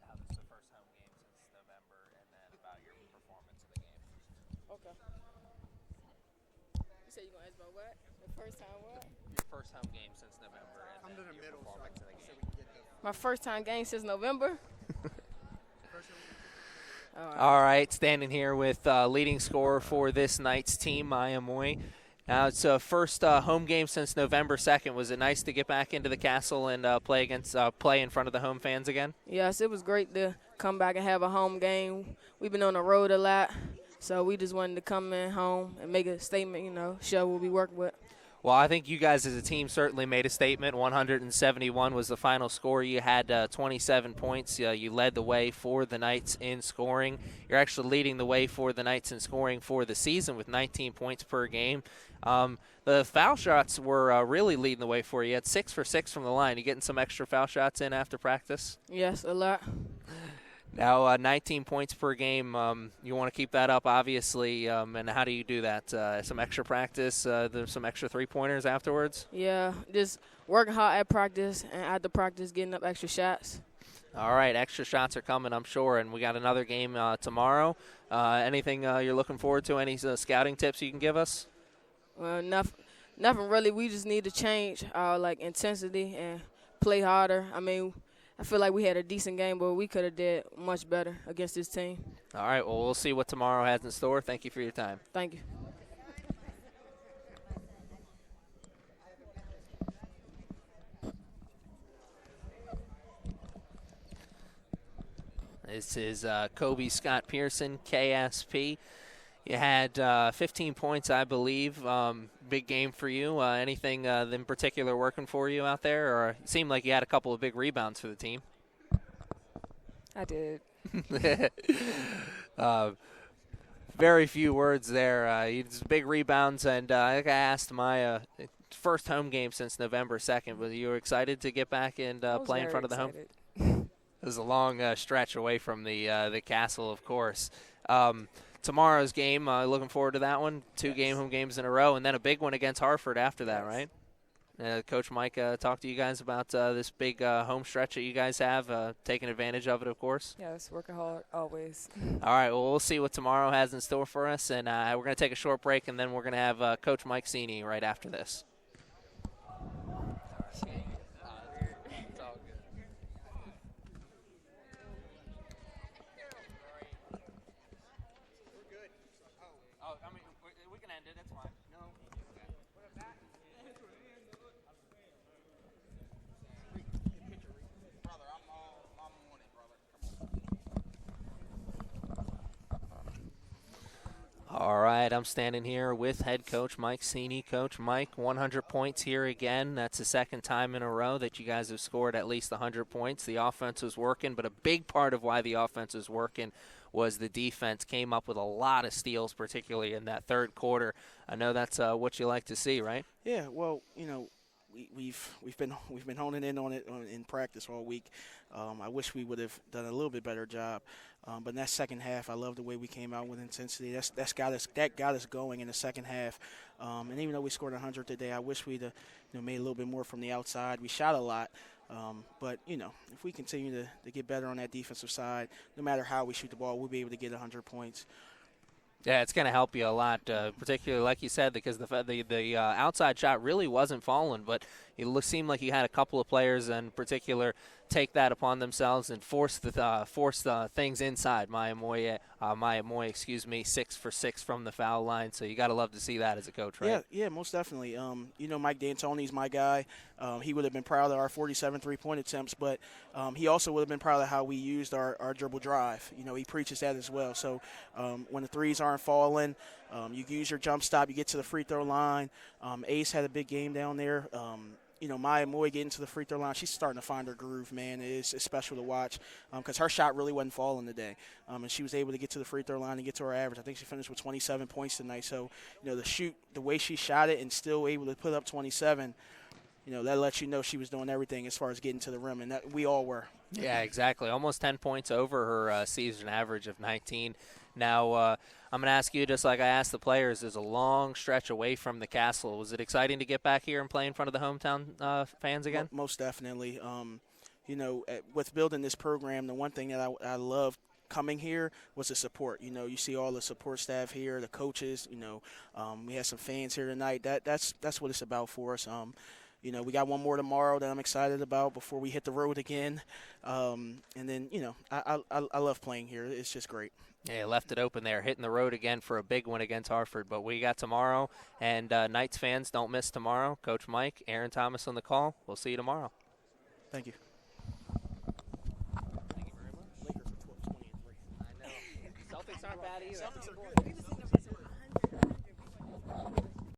How this is the first home game since November, and then about your performance of the game. Okay. You said you're going to ask about what? The first time what? Your first home game since November, and Come then to the your middle so performance of the we game. can get the My first time game since November? All right, standing here with leading scorer for this night's team, Maya Moy. Now it's first home game since November 2nd. Was it nice to get back into the castle and play in front of the home fans again? Yes, it was great to come back and have a home game. We've been on the road a lot, so we just wanted to come in home and make a statement, show what we work with. Well, I think you guys as a team certainly made a statement. 171 was the final score. You had 27 points. You led the way for the Knights in scoring. You're actually leading the way for the Knights in scoring for the season with 19 points per game. The foul shots were really leading the way for you. You had 6 for 6 from the line. You getting some extra foul shots in after practice? Yes, a lot. Now, 19 points per game, you want to keep that up, obviously, and how do you do that? Some extra practice, there's some extra three-pointers afterwards? Yeah, just working hard at practice and after practice getting up extra shots. All right, extra shots are coming, I'm sure, and we got another game tomorrow. Anything you're looking forward to? Any scouting tips you can give us? Well, nothing really. We just need to change our intensity and play harder. I feel like we had a decent game, but we could have did much better against this team. All right, well, we'll see what tomorrow has in store. Thank you for your time. Thank you. This is Kobe Scott Pearson, KSP. You had 15 points, I believe. Big game for you. Anything in particular working for you out there? Or it seemed like you had a couple of big rebounds for the team. I did. Very few words there. Big rebounds, and like I asked Maya, first home game since November 2nd. Was you excited to get back and play in front of the home? It was a long stretch away from the castle, of course. Tomorrow's game, looking forward to that one. Two home games in a row, and then a big one against Hartford after that, right? Coach Mike talked to you guys about this big home stretch that you guys have, taking advantage of it, of course. Yes, working hard always. All right, well, we'll see what tomorrow has in store for us, and we're going to take a short break, and then we're going to have Coach Mike Sini right after this. We can end it. That's fine. No. brother. I'm on it, brother. Come on. All All right, I'm standing here with head coach Mike Sini. Coach Mike, 100 points here again. That's the second time in a row that you guys have scored at least 100 points. The offense was working, but a big part of why the offense was working was the defense came up with a lot of steals, particularly in that third quarter. I know that's what you like to see, right? Yeah, well, we've been honing in on it in practice all week. I wish we would have done a little bit better job. But in that second half, I love the way we came out with intensity. That got us going in the second half. And even though we scored 100 today, I wish we'd made a little bit more from the outside. We shot a lot. But if we continue to get better on that defensive side, no matter how we shoot the ball, we'll be able to get 100 points. Yeah, it's going to help you a lot, particularly like you said, because the outside shot really wasn't falling, but it seemed like you had a couple of players in particular take that upon themselves and force the things inside. Maya Moye, 6 for 6 from the foul line. So you got to love to see that as a coach, right? Yeah, most definitely. Mike D'Antoni's my guy. He would have been proud of our 47 3-point attempts, but he also would have been proud of how we used our dribble drive. He preaches that as well. So when the threes aren't falling, you use your jump stop, you get to the free throw line. Ace had a big game down there. Maya Moy getting to the free throw line, she's starting to find her groove, man. It's special to watch because her shot really wasn't falling today. And she was able to get to the free throw line and get to her average. I think she finished with 27 points tonight. So, the way she shot it and still able to put up 27, that lets you know she was doing everything as far as getting to the rim, and that we all were. Yeah, exactly. Almost 10 points over her season average of 19. Now, I'm going to ask you, just like I asked the players, there's a long stretch away from the Castle. Was it exciting to get back here and play in front of the hometown fans again? Most definitely. With building this program, the one thing that I loved coming here was the support. You see all the support staff here, the coaches. We had some fans here tonight. That's what it's about for us. We got one more tomorrow that I'm excited about before we hit the road again. And then, I love playing here. It's just great. Yeah, you left it open there, hitting the road again for a big one against Hartford. But we got tomorrow, and Knights fans, don't miss tomorrow. Coach Mike, Aaron Thomas on the call. We'll see you tomorrow. Thank you. Thank you very much. Lakers are 20 and 3. I know. Celtics aren't bad either.